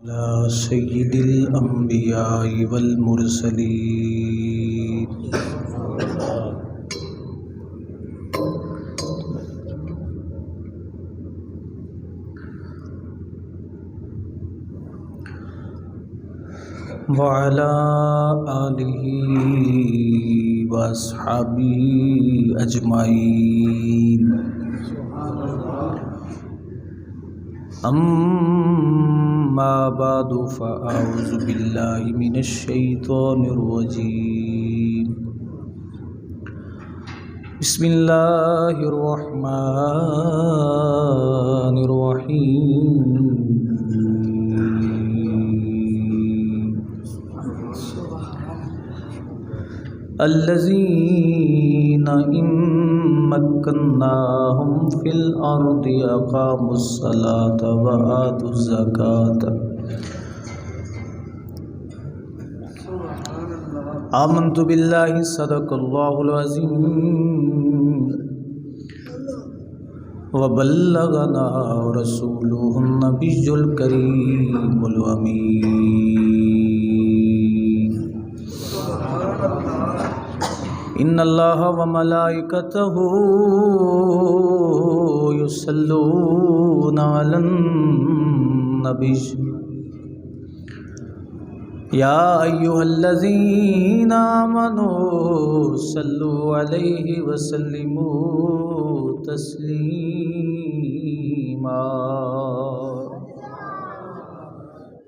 على سيد الأنبياء والمرسلين وعلى آله وأصحابه أجمعين أما بعد فأعوذ بالله من الشيطان الرجيم بسم الله الرحمن الرحيم الذين إن مكناهم في الأرض أقاموا الصلاة وآتوا الزكاة آمنت بالله صدق الله العظيم وبلغنا رسوله النبي الكريم الأمين إن الله وملائكته يصلون على النبي يا أيها الذين آمنوا صلوا عليه وسلموا تسليما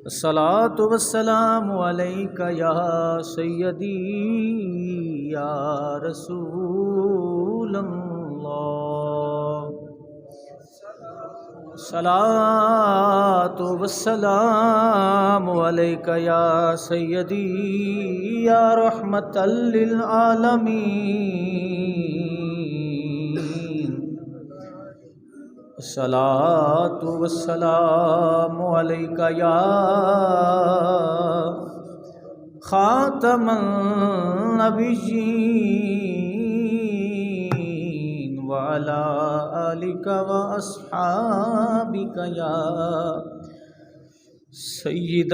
الصلاة والسلام عليك يا سيدي يا رسول الله الصلاة والسلام عليك يا سيدي يا رحمة للعالمين الصلاة والسلام عليك يا خاتم النبيين وعلى آلك وأصحابك يا سيد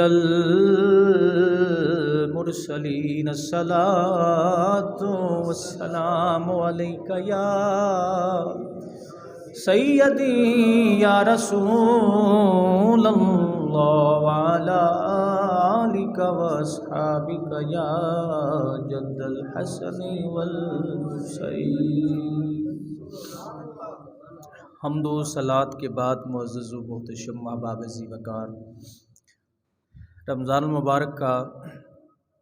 المرسلين الصلاة والسلام عليك يا سيدي يا رسول الله وعلى آلك وأصحابك يا جد الحسن والحسين حمد و صلات کے بعد معزز و محتشم احباب ذی وقار، رمضان المبارک کا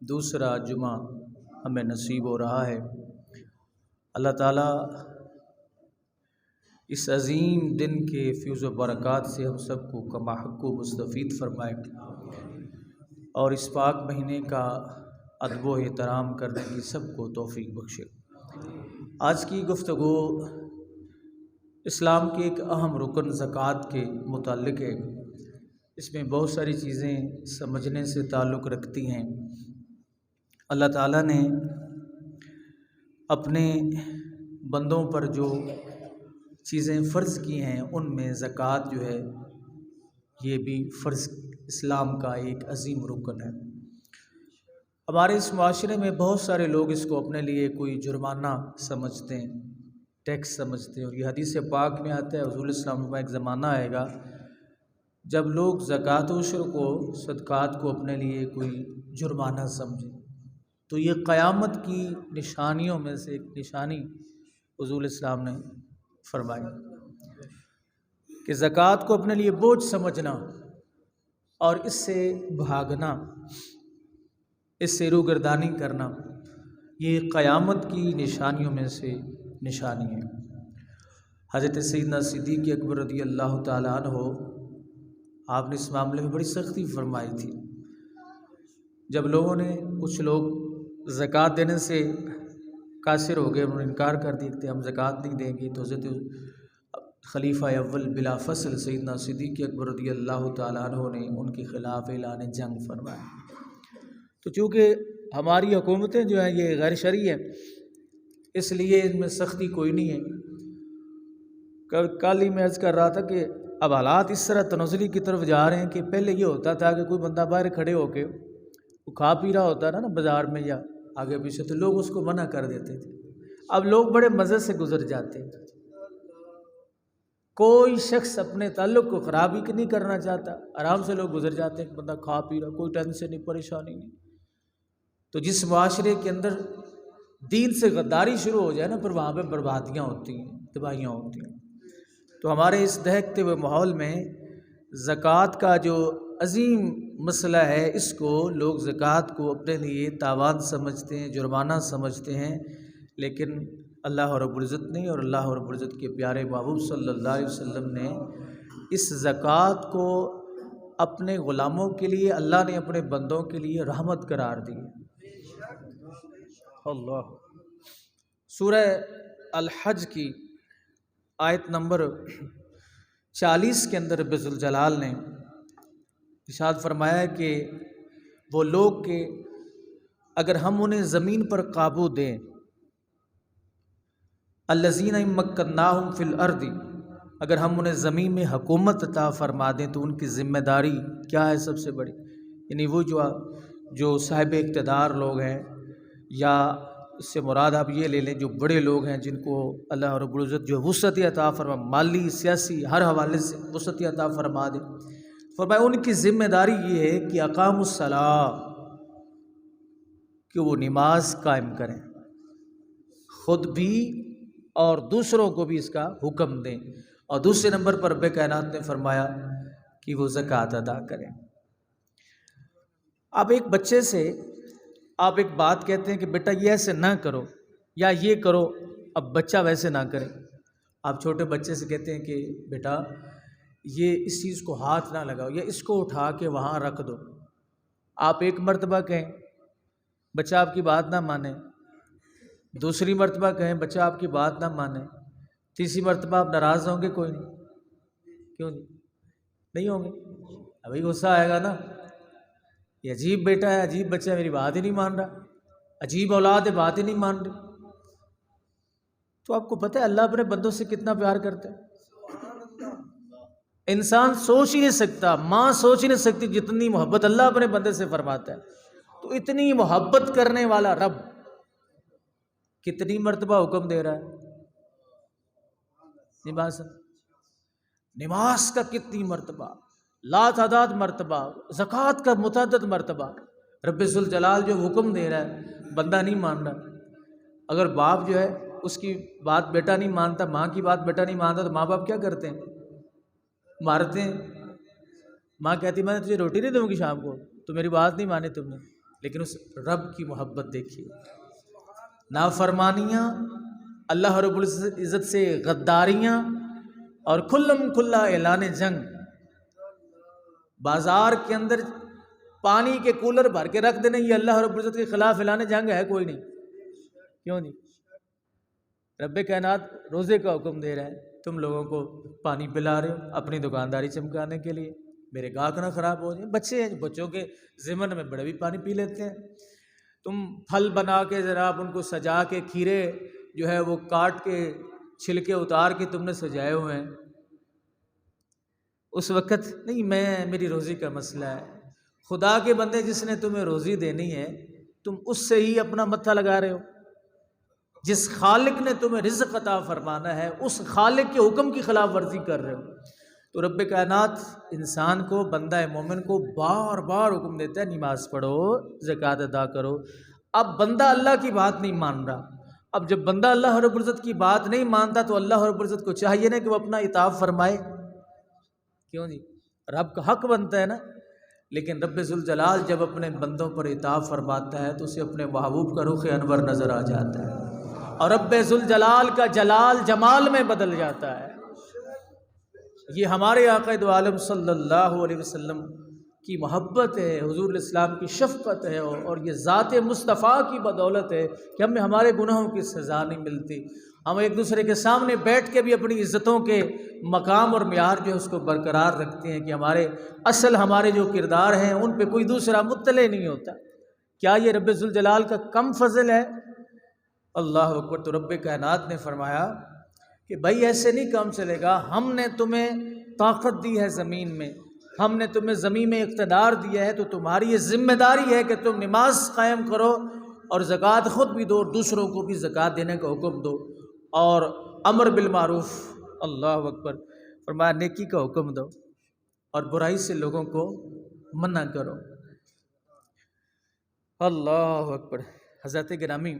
دوسرا جمعہ ہمیں نصیب ہو رہا ہے۔ اللہ تعالیٰ اس عظیم دن کے فیض و برکات سے ہم سب کو کما حق و مستفید فرمائے اور اس پاک مہینے کا ادب و احترام کرنے کی سب کو توفیق بخشے۔ آج کی گفتگو اسلام کے ایک اہم رکن زکوٰۃ کے متعلق ہے۔ اس میں بہت ساری چیزیں سمجھنے سے تعلق رکھتی ہیں۔ اللہ تعالیٰ نے اپنے بندوں پر جو چیزیں فرض کی ہیں ان میں زکوٰۃ جو ہے یہ بھی فرض اسلام کا ایک عظیم رکن ہے۔ ہمارے اس معاشرے میں بہت سارے لوگ اس کو اپنے لیے کوئی جرمانہ سمجھتے ہیں، ٹیکس سمجھتے ہیں، اور یہ حدیث پاک میں آتا ہے حضور السلام کا ایک زمانہ آئے گا جب لوگ زکوٰۃ و عشر کو، صدقات کو اپنے لیے کوئی جرمانہ سمجھیں۔ تو یہ قیامت کی نشانیوں میں سے ایک نشانی حضور السلام نے فرمائی کہ زکوٰۃ کو اپنے لیے بوجھ سمجھنا اور اس سے بھاگنا، اس سے روگردانی کرنا، یہ قیامت کی نشانیوں میں سے نشانی ہے۔ حضرت سیدنا صدیق اکبر رضی اللہ تعالیٰ عنہ، آپ نے اس معاملے میں بڑی سختی فرمائی تھی۔ جب لوگوں نے، کچھ لوگ زکوٰۃ دینے سے قاصر ہو گئے، انہوں نے انکار کر دیا کہ ہم زکوٰۃ نہیں دیں گے، تو حضرت خلیفہ اول بلا فصل سیدنا صدیق اکبر رضی اللہ تعالیٰ عنہ نے ان کے خلاف اعلان جنگ فرمایا۔ تو چونکہ ہماری حکومتیں جو ہیں یہ غیر شرعی ہیں، اس لیے ان میں سختی کوئی نہیں ہے۔ کل ہی میں عرض کر رہا تھا کہ اب حالات اس طرح تنزلی کی طرف جا رہے ہیں کہ پہلے یہ ہوتا تھا کہ کوئی بندہ باہر کھڑے ہو کے وہ کھا پی رہا ہوتا نا بازار میں یا آگے پیچھے، تو لوگ اس کو منع کر دیتے تھے۔ اب لوگ بڑے مزے سے گزر جاتے ہیں، کوئی شخص اپنے تعلق کو خرابی نہیں کرنا چاہتا، آرام سے لوگ گزر جاتے ہیں کہ بندہ کھا پی رہا، کوئی ٹینشن نہیں، پریشانی نہیں۔ تو جس معاشرے کے اندر دین سے غداری شروع ہو جائے نا، پھر وہاں پہ بربادیاں ہوتی ہیں، تباہیاں ہوتی ہیں۔ تو ہمارے اس دہکتے ہوئے ماحول میں زکوٰۃ کا جو عظیم مسئلہ ہے، اس کو لوگ زکوٰۃ کو اپنے لیے تاوان سمجھتے ہیں، جرمانہ سمجھتے ہیں، لیکن اللہ رب العزت نے اور اللہ رب العزت کے پیارے محبوب صلی اللہ علیہ وسلم نے اس زکوٰۃ کو اپنے غلاموں کے لیے، اللہ نے اپنے بندوں کے لیے رحمت قرار دی۔ اللہ سورہ الحج کی آیت نمبر 40 کے اندر رب ذوالجلال نے ارشاد فرمایا کہ وہ لوگ کہ اگر ہم انہیں زمین پر قابو دیں، الذین مکناہم فی الارض، اگر ہم انہیں زمین میں حکومت عطا فرما دیں تو ان کی ذمہ داری کیا ہے سب سے بڑی؟ یعنی وہ جو صاحب اقتدار لوگ ہیں، یا اس سے مراد آپ یہ لے لیں جو بڑے لوگ ہیں جن کو اللہ رب العزت جو وسعت عطا فرما، مالی سیاسی ہر حوالے سے وسعت عطا فرما دے، فرمایا ان کی ذمہ داری یہ ہے کہ اقاموا الصلاۃ، کہ وہ نماز قائم کریں، خود بھی اور دوسروں کو بھی اس کا حکم دیں، اور دوسرے نمبر پر رب کائنات نے فرمایا کہ وہ زکوٰۃ ادا کریں۔ اب ایک بچے سے آپ ایک بات کہتے ہیں کہ بیٹا یہ ایسے نہ کرو یا یہ کرو، اب بچہ ویسے نہ کرے۔ آپ چھوٹے بچے سے کہتے ہیں کہ بیٹا یہ اس چیز کو ہاتھ نہ لگاؤ یا اس کو اٹھا کے وہاں رکھ دو، آپ ایک مرتبہ کہیں بچہ آپ کی بات نہ مانے، دوسری مرتبہ کہیں بچہ آپ کی بات نہ مانے، تیسری مرتبہ آپ ناراض ہوں گے؟ کوئی نہیں، کیوں نہیں ہوں گے؟ ابھی غصہ آئے گا نا، یہ عجیب بیٹا ہے، عجیب بچہ ہے، میری بات ہی نہیں مان رہا، عجیب اولاد ہے، بات ہی نہیں مان رہی۔ تو آپ کو پتہ ہے اللہ اپنے بندوں سے کتنا پیار کرتا ہے؟ انسان سوچ ہی نہیں سکتا، ماں سوچ ہی نہیں سکتی جتنی محبت اللہ اپنے بندے سے فرماتا ہے۔ تو اتنی محبت کرنے والا رب کتنی مرتبہ حکم دے رہا ہے نماز کا، کتنی مرتبہ، لا تعداد مرتبہ، زکوٰۃ کا متعدد مرتبہ رب ذوالجلال جو حکم دے رہا ہے، بندہ نہیں مان رہا۔ اگر باپ جو ہے اس کی بات بیٹا نہیں مانتا، ماں کی بات بیٹا نہیں مانتا، تو ماں باپ کیا کرتے ہیں؟ مارتے ہیں۔ ماں کہتی میں تجھے روٹی نہیں دوں گی شام کو، تو میری بات نہیں مانی تم نے۔ لیکن اس رب کی محبت دیکھیے، نافرمانیاں، اللہ رب العزت سے غداریاں، اور کھلم کھلا اعلان جنگ۔ بازار کے اندر پانی کے کولر بھر کے رکھ دینے، یہ اللہ رب العزت کے خلاف اعلان جنگ ہے؟ کوئی نہیں، کیوں نہیں؟ رب کائنات روزے کا حکم دے رہا ہے، تم لوگوں کو پانی پلا رہے ہو اپنی دکانداری چمکانے کے لیے، میرے گاہک نہ خراب ہو جائیں۔ بچے ہیں، بچوں کے ذمن میں بڑے بھی پانی پی لیتے ہیں۔ تم پھل بنا کے جناب ان کو سجا کے، کھیرے جو ہے وہ کاٹ کے چھلکے اتار کے تم نے سجائے ہوئے ہیں، اس وقت نہیں میری روزی کا مسئلہ ہے۔ خدا کے بندے، جس نے تمہیں روزی دینی ہے تم اس سے ہی اپنا متھا لگا رہے ہو۔ جس خالق نے تمہیں رزق عطا فرمانا ہے اس خالق کے حکم کی خلاف ورزی کر رہے ہو۔ تو رب کائنات انسان کو، بندہ مومن کو بار بار حکم دیتا ہے نماز پڑھو، زکوٰۃ ادا کرو۔ اب بندہ اللہ کی بات نہیں مان رہا۔ اب جب بندہ اللہ رب العزت کی بات نہیں مانتا تو اللہ رب العزت کو چاہیے نا کہ وہ اپنا اطاعت فرمائے، کیوں جی؟ رب کا حق بنتا ہے نا۔ لیکن رب ذوالجلال جب اپنے بندوں پر اطاعت فرماتا ہے تو اسے اپنے محبوب کا رخ انور نظر آ جاتا ہے، اور رب ذوالجلال کا جلال جمال میں بدل جاتا ہے۔ یہ ہمارے آقا دو عالم صلی اللہ علیہ وسلم کی محبت ہے، حضور الاسلام کی شفقت ہے، اور یہ ذات مصطفیٰ کی بدولت ہے کہ ہمیں ہمارے گناہوں کی سزا نہیں ملتی۔ ہم ایک دوسرے کے سامنے بیٹھ کے بھی اپنی عزتوں کے مقام اور معیار جو ہے اس کو برقرار رکھتے ہیں کہ ہمارے جو کردار ہیں ان پہ کوئی دوسرا مطلع نہیں ہوتا۔ کیا یہ رب ذوالجلال کا کم فضل ہے؟ اللہ اکبر۔ تو رب کائنات نے فرمایا کہ بھائی ایسے نہیں کام چلے گا، ہم نے تمہیں طاقت دی ہے زمین میں، ہم نے تمہیں زمین میں اقتدار دیا ہے، تو تمہاری یہ ذمہ داری ہے کہ تم نماز قائم کرو اور زکوٰۃ خود بھی دو اور دوسروں کو بھی زکوٰۃ دینے کا حکم دو، اور امر بالمعروف، اللہ اکبر، فرمایا نیکی کا حکم دو اور برائی سے لوگوں کو منع کرو۔ اللہ اکبر۔ حضرت گرامی،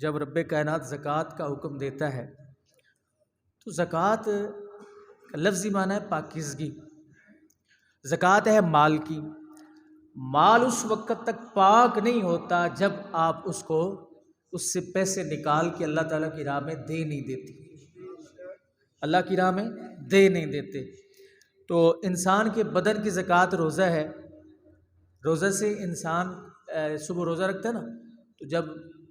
جب رب کائنات زکوٰۃ کا حکم دیتا ہے تو زکوٰۃ کا لفظی معنی ہے پاکیزگی۔ زکوٰۃ ہے مال کی، مال اس وقت تک پاک نہیں ہوتا جب آپ اس سے پیسے نکال کے اللہ تعالیٰ کی راہ میں دے نہیں دیتے، اللہ کی راہ میں دے نہیں دیتے۔ تو انسان کے بدن کی زکوٰۃ روزہ ہے، روزہ سے انسان صبح روزہ رکھتا ہے نا، تو جب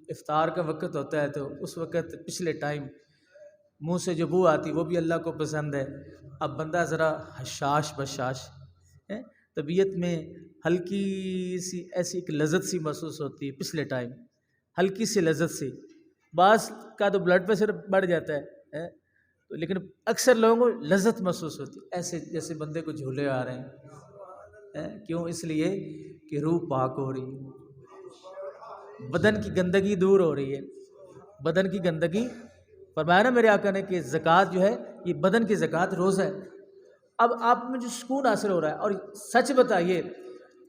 افطار کا وقت ہوتا ہے تو اس وقت پچھلے ٹائم منہ سے جو بو آتی وہ بھی اللہ کو پسند ہے۔ اب بندہ ذرا حشاش بشاش ہے، طبیعت میں ہلکی سی ایسی ایک لذت سی محسوس ہوتی ہے پچھلے ٹائم، ہلکی سی لذت سی، بعض کا تو بلڈ پریشر بڑھ جاتا ہے تو لیکن اکثر لوگوں کو لذت محسوس ہوتی ہے، ایسے جیسے بندے کو جھولے آ رہے ہیں۔ کیوں؟ اس لیے کہ روح پاک ہو رہی ہے، بدن کی گندگی دور ہو رہی ہے، بدن کی گندگی، فرمایا نا میرے آقا نے کہ زکوٰۃ جو ہے یہ بدن کی زکوٰۃ روزہ ہے۔ اب آپ میں جو سکون حاصل ہو رہا ہے، اور سچ بتائیے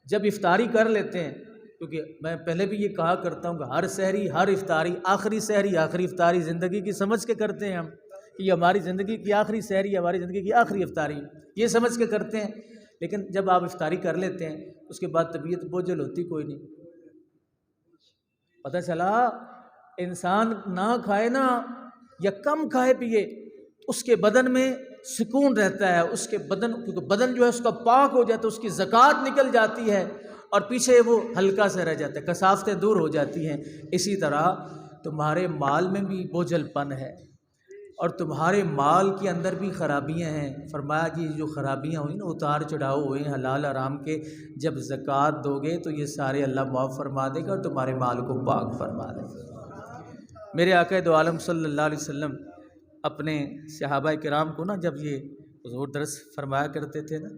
جب افطاری کر لیتے ہیں، کیونکہ میں پہلے بھی یہ کہا کرتا ہوں کہ ہر سحری، ہر افطاری، آخری سحری، آخری افطاری زندگی کی سمجھ کے کرتے ہیں ہم، کہ یہ ہماری زندگی کی آخری سحری، ہماری زندگی کی آخری افطاری، یہ سمجھ کے کرتے ہیں۔ لیکن جب آپ افطاری کر لیتے ہیں اس کے بعد طبیعت بوجھل ہوتی کوئی نہیں، پتہ چلا انسان نہ کھائے نا یا کم کھائے پیے اس کے بدن میں سکون رہتا ہے، اس کے بدن، کیونکہ بدن جو ہے اس کا پاک ہو جاتا ہے، اس کی زکوٰۃ نکل جاتی ہے اور پیچھے وہ ہلکا سا رہ جاتا ہے، کثافتیں دور ہو جاتی ہیں۔ اسی طرح تمہارے مال میں بھی بوجھل پن ہے اور تمہارے مال کے اندر بھی خرابیاں ہیں۔ فرمایا کہ جو خرابیاں ہوئی نا، اتار چڑھاؤ ہوئے حلال حرام کے، جب زکوٰۃ دو گے تو یہ سارے اللہ معاف فرما دے گا اور تمہارے مال کو پاک فرما دے گا۔ میرے آقا دو عالم صلی اللہ علیہ وسلم اپنے صحابہ کرام کو نا، جب یہ حضور درس فرمایا کرتے تھے نا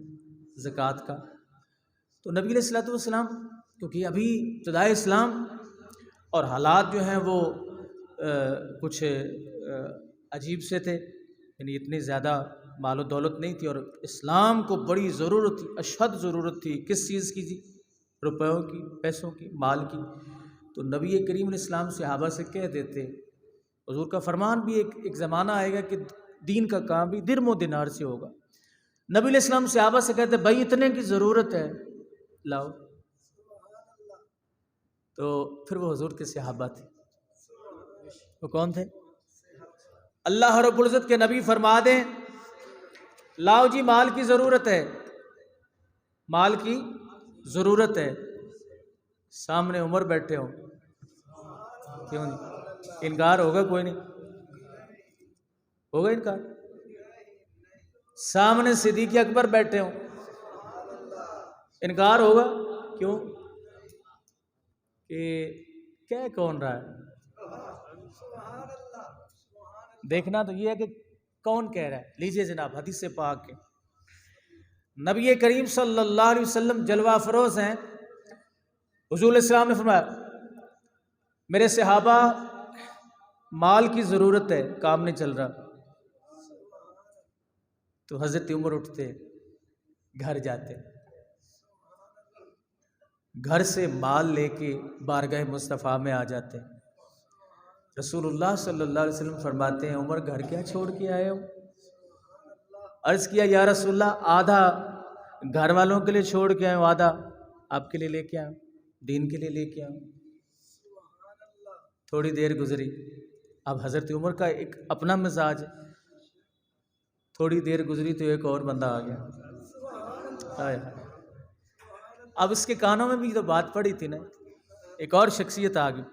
زکوٰۃ کا، تو نبی علیہ الصلوۃ والسلام، کیونکہ ابھی ابتدائے اسلام اور حالات جو ہیں وہ کچھ عجیب سے تھے، یعنی اتنی زیادہ مال و دولت نہیں تھی، اور اسلام کو بڑی ضرورت تھی، اشد ضرورت تھی، کس چیز کی جی؟ روپیوں کی، پیسوں کی، مال کی۔ تو نبی کریم علیہ السلام صحابہ سے کہہ دیتے، حضور کا فرمان بھی ایک زمانہ آئے گا کہ دین کا کام بھی درم و دینار سے ہوگا۔ نبی علیہ السلام صحابہ سے کہتے بھائی اتنے کی ضرورت ہے، لاؤ۔ تو پھر وہ حضور کے صحابہ تھے، وہ کون تھے؟ اللہ رب العزت کے نبی فرما دیں لاؤ جی مال کی ضرورت ہے، مال کی ضرورت ہے، سامنے عمر بیٹھے ہوں، کیوں نہیں؟ انکار ہوگا؟ کوئی نہیں ہوگا انکار؟ سامنے صدیق اکبر بیٹھے ہوں، انکار ہوگا؟ کیوں؟ کہ کہہ کون رہا ہے؟ دیکھنا تو یہ ہے کہ کون کہہ رہا ہے۔ لیجئے جناب حدیث پاک کے، نبی کریم صلی اللہ علیہ وسلم جلوہ افروز ہیں۔ حضور علیہ السلام نے فرمایا میرے صحابہ مال کی ضرورت ہے، کام نہیں چل رہا، تو حضرت عمر اٹھتے، گھر جاتے، گھر سے مال لے کے بارگاہ مصطفیٰ میں آ جاتے۔ رسول اللہ صلی اللہ علیہ وسلم فرماتے ہیں عمر گھر کیا چھوڑ کے آئے ہو؟ عرض کیا یا رسول اللہ آدھا گھر والوں کے لیے چھوڑ کے آئے ہوں، آدھا آپ کے لیے لے کے آؤں، دین کے لیے لے کے آؤں۔ تھوڑی دیر گزری، اب حضرت عمر کا ایک اپنا مزاج ہے، تھوڑی دیر گزری تو ایک اور بندہ آ گیا، اب اس کے کانوں میں بھی تو بات پڑی تھی نا، ایک اور شخصیت آ گئی۔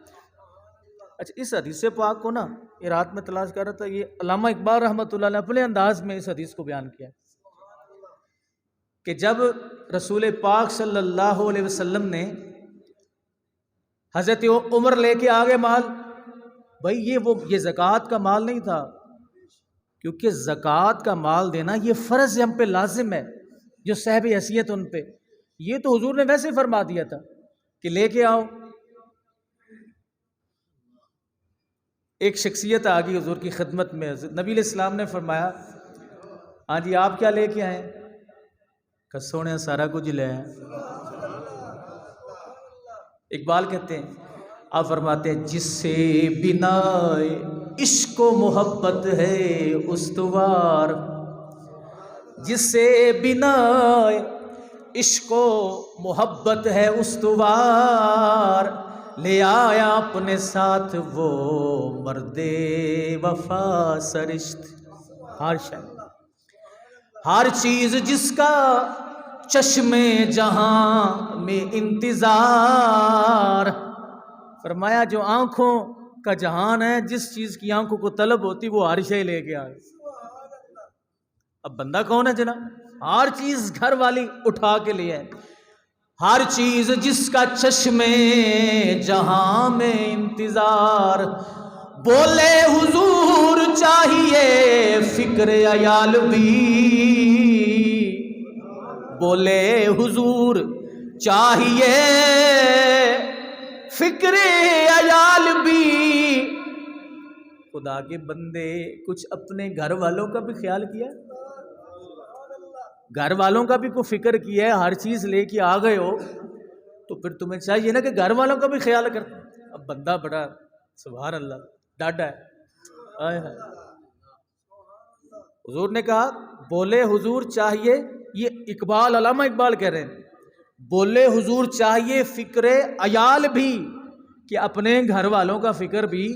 اچھا اس حدیث پاک کو نا یہ رات میں تلاش کر رہا تھا، یہ علامہ اقبال رحمۃ اللہ علیہ اپنے انداز میں اس حدیث کو بیان کیا کہ جب رسول پاک صلی اللہ علیہ وسلم نے حضرت عمر لے کے آگے مال، بھائی یہ زکوٰۃ کا مال نہیں تھا، کیونکہ زکوٰۃ کا مال دینا یہ فرض ہم پہ لازم ہے، جو صاحب حیثیت ان پہ، یہ تو حضور نے ویسے فرما دیا تھا کہ لے کے آؤ۔ ایک شخصیت آ گئی حضور کی خدمت میں، نبی علیہ السلام نے فرمایا ہاں جی آپ کیا لے کے آئے؟ کہ سونے سارا کچھ لے آئے۔ اقبال کہتے ہیں، آپ فرماتے ہیں جس سے بنا عشق و محبت ہے استوار، جس سے بنا عشق و محبت ہے استوار، لے آیا اپنے ساتھ وہ مرد وفا سرشت۔ ہر چیز جس کا چشم جہاں میں انتظار، فرمایا جو آنکھوں کا جہان ہے، جس چیز کی آنکھوں کو طلب ہوتی وہ ہر شے لے کے آئے۔ اب بندہ کون ہے جناب؟ ہر چیز گھر والی اٹھا کے لے آئے۔ ہر چیز جس کا چشم جہاں میں انتظار، بولے حضور چاہیے فکر عیال بھی، بولے حضور چاہیے فکر عیال بھی۔ خدا کے بندے کچھ اپنے گھر والوں کا بھی خیال کیا، گھر والوں کا بھی کوئی فکر کیا ہے؟ ہر چیز لے کے آ گئے ہو تو پھر تمہیں چاہیے نا کہ گھر والوں کا بھی خیال کر۔ اب بندہ بڑا سبحان اللہ ڈاڈا ہے، آئے ہائے۔ حضور نے کہا بولے حضور چاہیے، یہ اقبال علامہ اقبال کہہ رہے ہیں، بولے حضور چاہیے فکر عیال بھی، کہ اپنے گھر والوں کا فکر بھی۔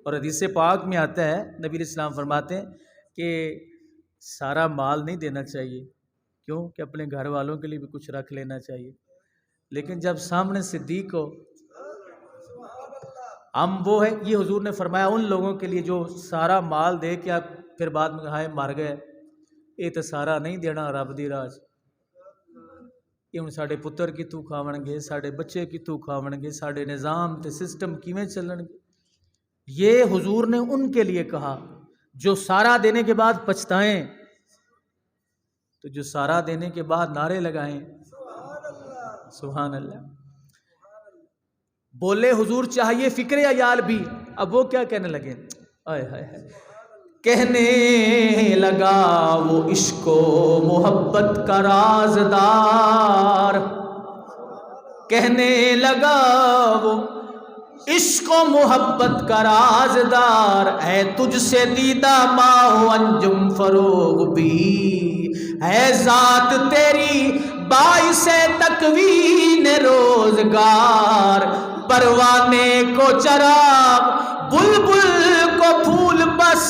اور حدیث پاک میں آتا ہے نبی علیہ السلام فرماتے ہیں کہ سارا مال نہیں دینا چاہیے، کیوں کہ اپنے گھر والوں کے لیے بھی کچھ رکھ لینا چاہیے۔ لیکن جب سامنے صدیق ہو، ہم وہ ہے، یہ حضور نے فرمایا ان لوگوں کے لیے جو سارا مال دے کے پھر بعد میں ہائے مر گئے، یہ تو سارا نہیں دینا رب دی راج، یہ ہن ساڈے پتر کتوں کھاون گے، ساڈے بچے کتوں کھاون گے، ساڈے نظام تے سسٹم کیویں چلن گے۔ یہ حضور نے ان کے لیے کہا جو سارا دینے کے بعد پچھتائیں، تو جو سارا دینے کے بعد نعرے لگائیں سبحان اللہ۔ بولے حضور چاہیے فکر عیال بھی، اب وہ کیا کہنے لگے؟ آئے ہائے ہائے، کہنے لگا وہ عشق و محبت کا رازدار، کہنے لگا وہ عشق و محبت کا رازدار، ہے تجھ سے دیدہ ماہ انجم فروغ بھی، ہے ذات تیری باعث تکوین روزگار، پروانے کو چراغ بلبل کو پھول بس،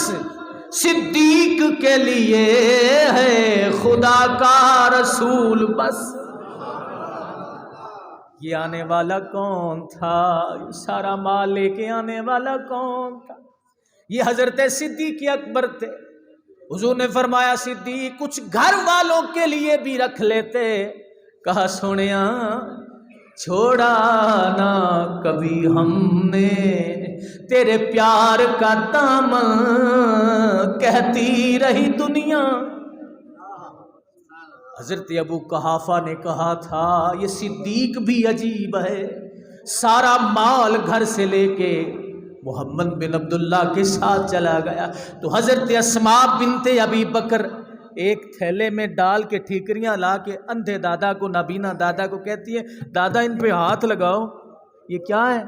صدیق کے لیے ہے خدا کا رسول بس۔ یہ آنے والا کون تھا؟ سارا مال لے کے آنے والا کون تھا؟ یہ حضرت صدیق اکبر تھے۔ حضور نے فرمایا صدیق کچھ گھر والوں کے لیے بھی رکھ لیتے۔ کہا سونیا چھوڑا نہ کبھی ہم نے تیرے پیار کا دامن، کہتی رہی دنیا۔ حضرت ابو قحافہ نے کہا تھا یہ صدیق بھی عجیب ہے، سارا مال گھر سے لے کے محمد بن عبداللہ کے ساتھ چلا گیا۔ تو حضرت اسماء بنت ابی بکر ایک تھیلے میں ڈال کے ٹھیکریاں لا کے اندھے دادا کو، نابینا دادا کو کہتی ہے دادا ان پہ ہاتھ لگاؤ، یہ کیا ہے؟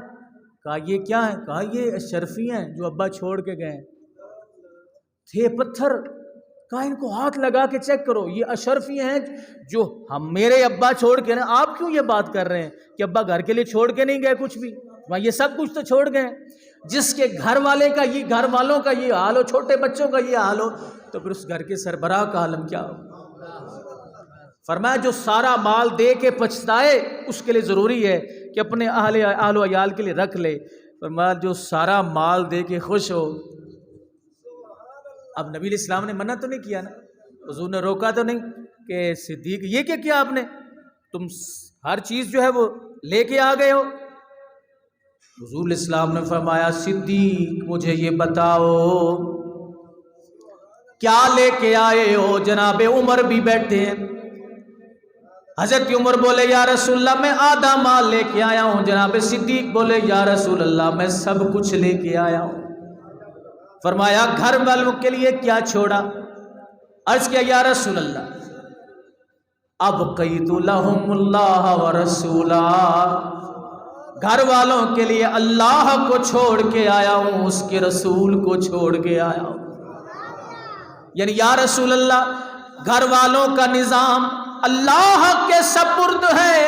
کہا یہ کیا ہے؟ کہا یہ اشرفی ہیں جو ابا چھوڑ کے گئے تھے پتھر، کہا ان کو ہاتھ لگا کے چیک کرو، یہ اشرفی ہیں جو ہم میرے ابا چھوڑ کے، آپ کیوں یہ بات کر رہے ہیں کہ ابا گھر کے لیے چھوڑ کے نہیں گئے کچھ بھی، وہاں یہ سب کچھ تو چھوڑ گئے۔ جس کے گھر والے کا یہ، گھر والوں کا یہ حال ہو، چھوٹے بچوں کا یہ حال ہو، تو پھر اس گھر کے سربراہ کا عالم کیا ہو؟ فرمایا جو سارا مال دے کے پچھتائے اس کے لیے ضروری ہے کہ اپنے اہل و عیال کے لیے رکھ لے۔ فرمایا جو سارا مال دے کے خوش ہو۔ اب نبی علیہ السلام نے منع تو نہیں کیا نا، حضور نے روکا تو نہیں کہ صدیق یہ کیا کیا آپ نے، تم ہر چیز جو ہے وہ لے کے آ گئے ہو۔ حضور علیہ السلام نے فرمایا صدیق مجھے یہ بتاؤ کیا لے کے آئے ہو؟ جناب عمر بھی بیٹھے ہیں. حضرت عمر بولے یا رسول اللہ میں آدھا مال لے کے آیا ہوں. جناب صدیق بولے یا رسول اللہ میں سب کچھ لے کے آیا ہوں. فرمایا گھر والوں کے لیے کیا چھوڑا؟ عرض کیا یا رسول اللہ ابقیت لہم اللہ ورسولہ، گھر والوں کے لیے اللہ کو چھوڑ کے آیا ہوں، اس کے رسول کو چھوڑ کے آیا ہوں. یعنی یا رسول اللہ گھر والوں کا نظام اللہ کے سپرد ہے،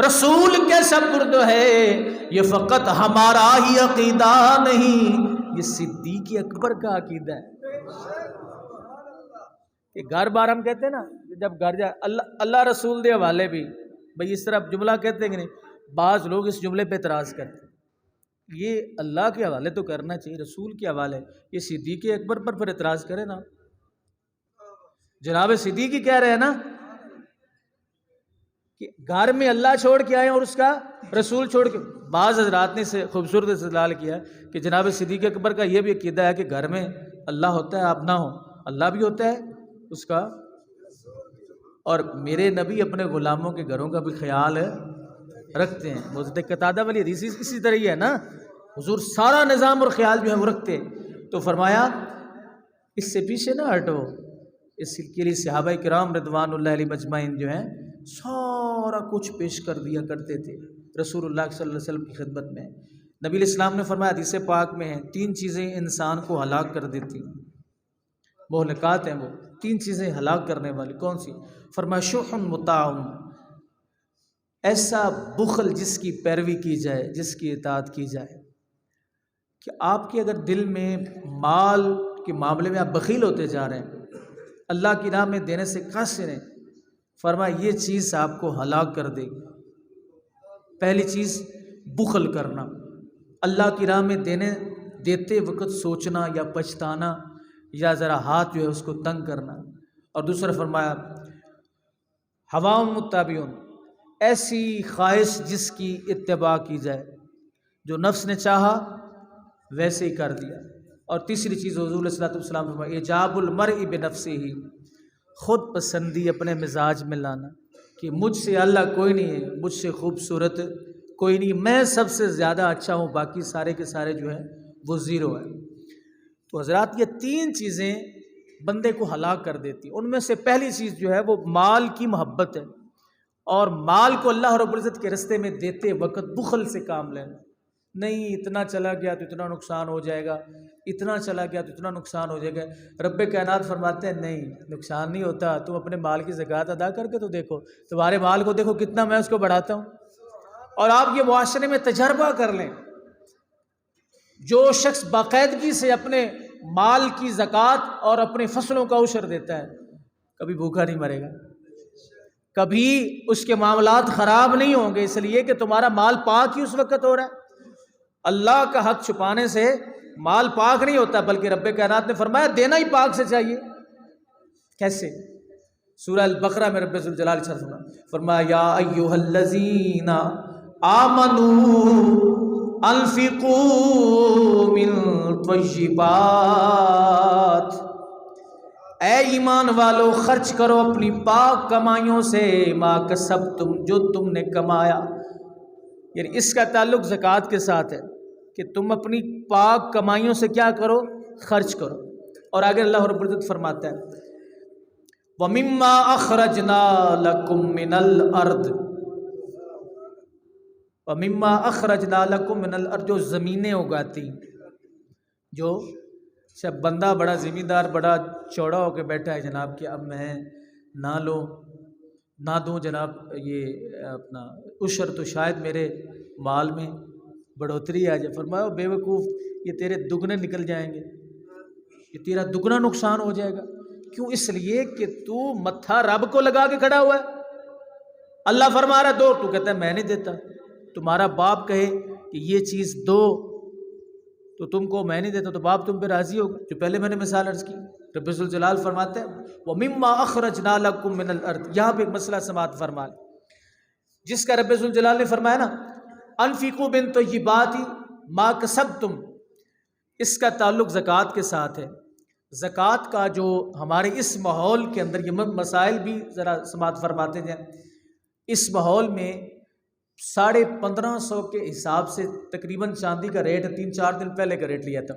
رسول کے سپرد ہے. یہ فقط ہمارا ہی عقیدہ نہیں، یہ صدیق اکبر کا عقیدہ ہے. کہ گھر بار ہم کہتے ہیں نا جب گھر جائے اللہ رسول دے حوالے بھی بھئی اس طرح جملہ کہتے ہیں کہ نہیں. بعض لوگ اس جملے پہ اعتراض کرتے ہیں. یہ اللہ کے حوالے تو کرنا چاہیے، رسول کے حوالے. یہ صدیق اکبر پر پھر اعتراض کرے نا. جناب صدیق ہی کہہ رہے ہیں نا کہ گھر میں اللہ چھوڑ کے آئے اور اس کا رسول چھوڑ کے. بعض حضرات نے اسے خوبصورت استدلال کیا کہ جناب صدیق اکبر کا یہ بھی عقیدہ ہے کہ گھر میں اللہ ہوتا ہے آپ نہ ہو، اللہ بھی ہوتا ہے اس کا. اور میرے نبی اپنے غلاموں کے گھروں کا بھی خیال رکھتے ہیں. حضرت قتادہ والی حدیث اسی طرح ہی ہے نا، حضور سارا نظام اور خیال جو ہے وہ رکھتے ہیں. تو فرمایا اس سے پیچھے نہ ہٹو. اس کے لیے صحابہ کرام رضوان اللہ علیہ مجمعین جو ہیں سارا کچھ پیش کر دیا کرتے تھے رسول اللہ صلی اللہ علیہ وسلم کی خدمت میں. نبی علیہ السلام نے فرمایا حدیث پاک میں ہیں 3 چیزیں انسان کو ہلاک کر دیتی ہیں، مہلکات ہیں وہ 3 چیزیں ہلاک کرنے والی. کون سی؟ فرمایا شح مطاع، ایسا بخل جس کی پیروی کی جائے، جس کی اطاعت کی جائے. کہ آپ کے اگر دل میں مال کے معاملے میں آپ بخیل ہوتے جا رہے ہیں، اللہ کی راہ میں دینے سے قاصر ہیں، فرمایا یہ چیز آپ کو ہلاک کر دے گی. پہلی چیز بخل کرنا، اللہ کی راہ میں دیتے وقت سوچنا یا پچھتانا یا ذرا ہاتھ جو ہے اس کو تنگ کرنا. اور دوسرا فرمایا ہوا متابعون، ایسی خواہش جس کی اتباع کی جائے، جو نفس نے چاہا ویسے ہی کر دیا. اور تیسری چیز حضور علیہ الصلوۃ والسلام فرمایا اعجاب المرء بنفسہ، خود پسندی اپنے مزاج میں لانا کہ مجھ سے اللہ کوئی نہیں ہے، مجھ سے خوبصورت کوئی نہیں، میں سب سے زیادہ اچھا ہوں، باقی سارے کے سارے جو ہیں وہ زیرو ہے. تو حضرات یہ 3 چیزیں بندے کو ہلاک کر دیتی. ان میں سے پہلی چیز جو ہے وہ مال کی محبت ہے، اور مال کو اللہ رب العزت کے راستے میں دیتے وقت بخل سے کام لینا. نہیں اتنا چلا گیا تو اتنا نقصان ہو جائے گا، اتنا چلا گیا تو اتنا نقصان ہو جائے گا. رب کائنات فرماتے ہیں نہیں نقصان نہیں ہوتا، تم اپنے مال کی زکوٰۃ ادا کر کے تو دیکھو، تمہارے مال کو دیکھو کتنا میں اس کو بڑھاتا ہوں. اور آپ یہ معاشرے میں تجربہ کر لیں، جو شخص باقاعدگی سے اپنے مال کی زکوٰۃ اور اپنے فصلوں کا عشر دیتا ہے کبھی بھوکا نہیں مرے گا، کبھی اس کے معاملات خراب نہیں ہوں گے، اس لیے کہ تمہارا مال پاک ہی اس وقت ہو رہا ہے. اللہ کا حق چھپانے سے مال پاک نہیں ہوتا، بلکہ رب کائنات نے فرمایا دینا ہی پاک سے چاہیے. کیسے؟ سورہ البقرہ میں رب ذوالجلال فرمایا یا ایھا الذین آمنوا انفقوا من طیبات، اے ایمان والو خرچ کرو اپنی پاک کمائیوں سے، ما کسبتم جو تم نے کمایا. یعنی اس کا تعلق زکوٰۃ کے ساتھ ہے کہ تم اپنی پاک کمائیوں سے کیا کرو؟ خرچ کرو. اور آگے اللہ رب العزت فرماتا ہے وَمِمَّا أَخْرَجْنَا لَكُم مِّنَ الْأَرْضِ، وَمِمَّا أَخْرَجْنَا لَكُم مِّنَ الْأَرْضِ، جو زمینیں اگاتی، جو شب بندہ بڑا زمیندار بڑا چوڑا ہو کے بیٹھا ہے جناب کہ اب میں نہ لوں نہ دوں جناب یہ اپنا عشر تو شاید میرے مال میں بڑھوتری آ جائے. فرمایا بے وقوف یہ تیرے دگنے نکل جائیں گے، یہ تیرا دگنا نقصان ہو جائے گا. کیوں؟ اس لیے کہ تو متھا رب کو لگا کے کھڑا ہوا ہے. اللہ فرما رہا ہے دو، تو کہتا ہے میں نہیں دیتا. تمہارا باپ کہے کہ یہ چیز دو تو تم کو میں نہیں دیتا تو باپ تم پہ راضی ہوگا، جو پہلے میں نے مثال عرض کی. رب ذوالجلال فرماتے ہیں وَمِمَّا أَخْرَجْنَا لَكُم مِّنَ الْأَرْضِ. یہاں پہ ایک مسئلہ سماعت فرما جس کا رب ذوالجلال نے فرمایا نا انفقوا من طیبات ما کسبتم، اس کا تعلق زکوٰۃ کے ساتھ ہے. زکوٰۃ کا جو ہمارے اس ماحول کے اندر یہ مسائل بھی ذرا سماعت فرماتے جائیں. اس ماحول میں 1550 کے حساب سے تقریباً چاندی کا ریٹ 3-4 دن پہلے کا ریٹ لیا تھا،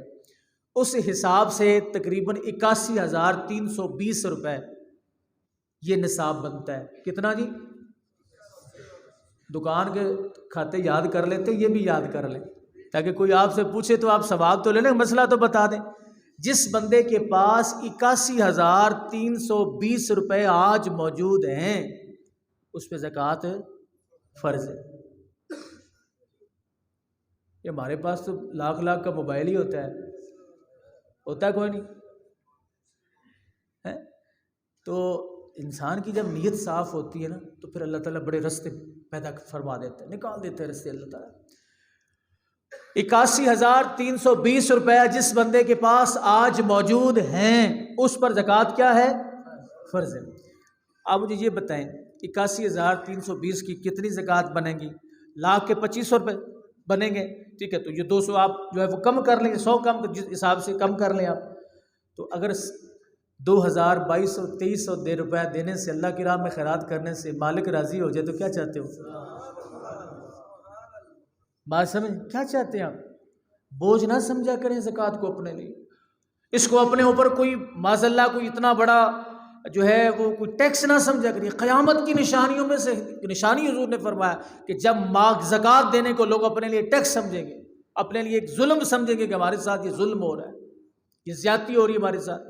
اس حساب سے تقریباً 81,320 روپے یہ نصاب بنتا ہے. کتنا جی؟ دکان کے کھاتے یاد کر لیتے، یہ بھی یاد کر لیں تاکہ کوئی آپ سے پوچھے تو آپ ثواب تو لے لیں، مسئلہ تو بتا دیں. جس بندے کے پاس 81,320 روپے آج موجود ہیں اس پہ زکوٰۃ فرض ہے. یہ ہمارے پاس تو لاکھ کا موبائل ہی ہوتا ہے کوئی نہیں ہے. تو انسان کی جب نیت صاف ہوتی ہے نا تو پھر اللہ تعالیٰ بڑے رستے پیدا فرما دیتے ہیں، نکال دیتے ہیں رستے اللہ تعالیٰ. 81,320 روپے جس بندے کے پاس آج موجود ہیں اس پر زکوٰۃ کیا ہے؟ فرض ہے. آپ مجھے یہ بتائیں 81,320 کی کتنی زکوٰۃ بنے گی؟ 1,25,000 روپے بنیں گے. ٹھیک ہے، تو یہ 200 آپ جو ہے وہ کم کر لیں، 100 کم جس حساب سے کم کر لیں آپ. تو اگر 2,000 2200 روپے دینے سے، اللہ کی راہ میں خیرات کرنے سے مالک راضی ہو جائے تو کیا چاہتے ہو؟ بات سمجھ کیا چاہتے ہیں آپ؟ بوجھ نہ سمجھا کریں زکوٰۃ کو اپنے لیے، اس کو اپنے اوپر کوئی معاذ اللہ کوئی اتنا بڑا جو ہے وہ کوئی ٹیکس نہ سمجھا کریے. قیامت کی نشانیوں میں سے نشانی حضور نے فرمایا کہ جب زکوٰۃ دینے کو لوگ اپنے لیے ٹیکس سمجھیں گے، اپنے لیے ایک ظلم سمجھیں گے کہ ہمارے ساتھ یہ ظلم ہو رہا ہے، یہ زیادتی ہو رہی ہے ہمارے ساتھ.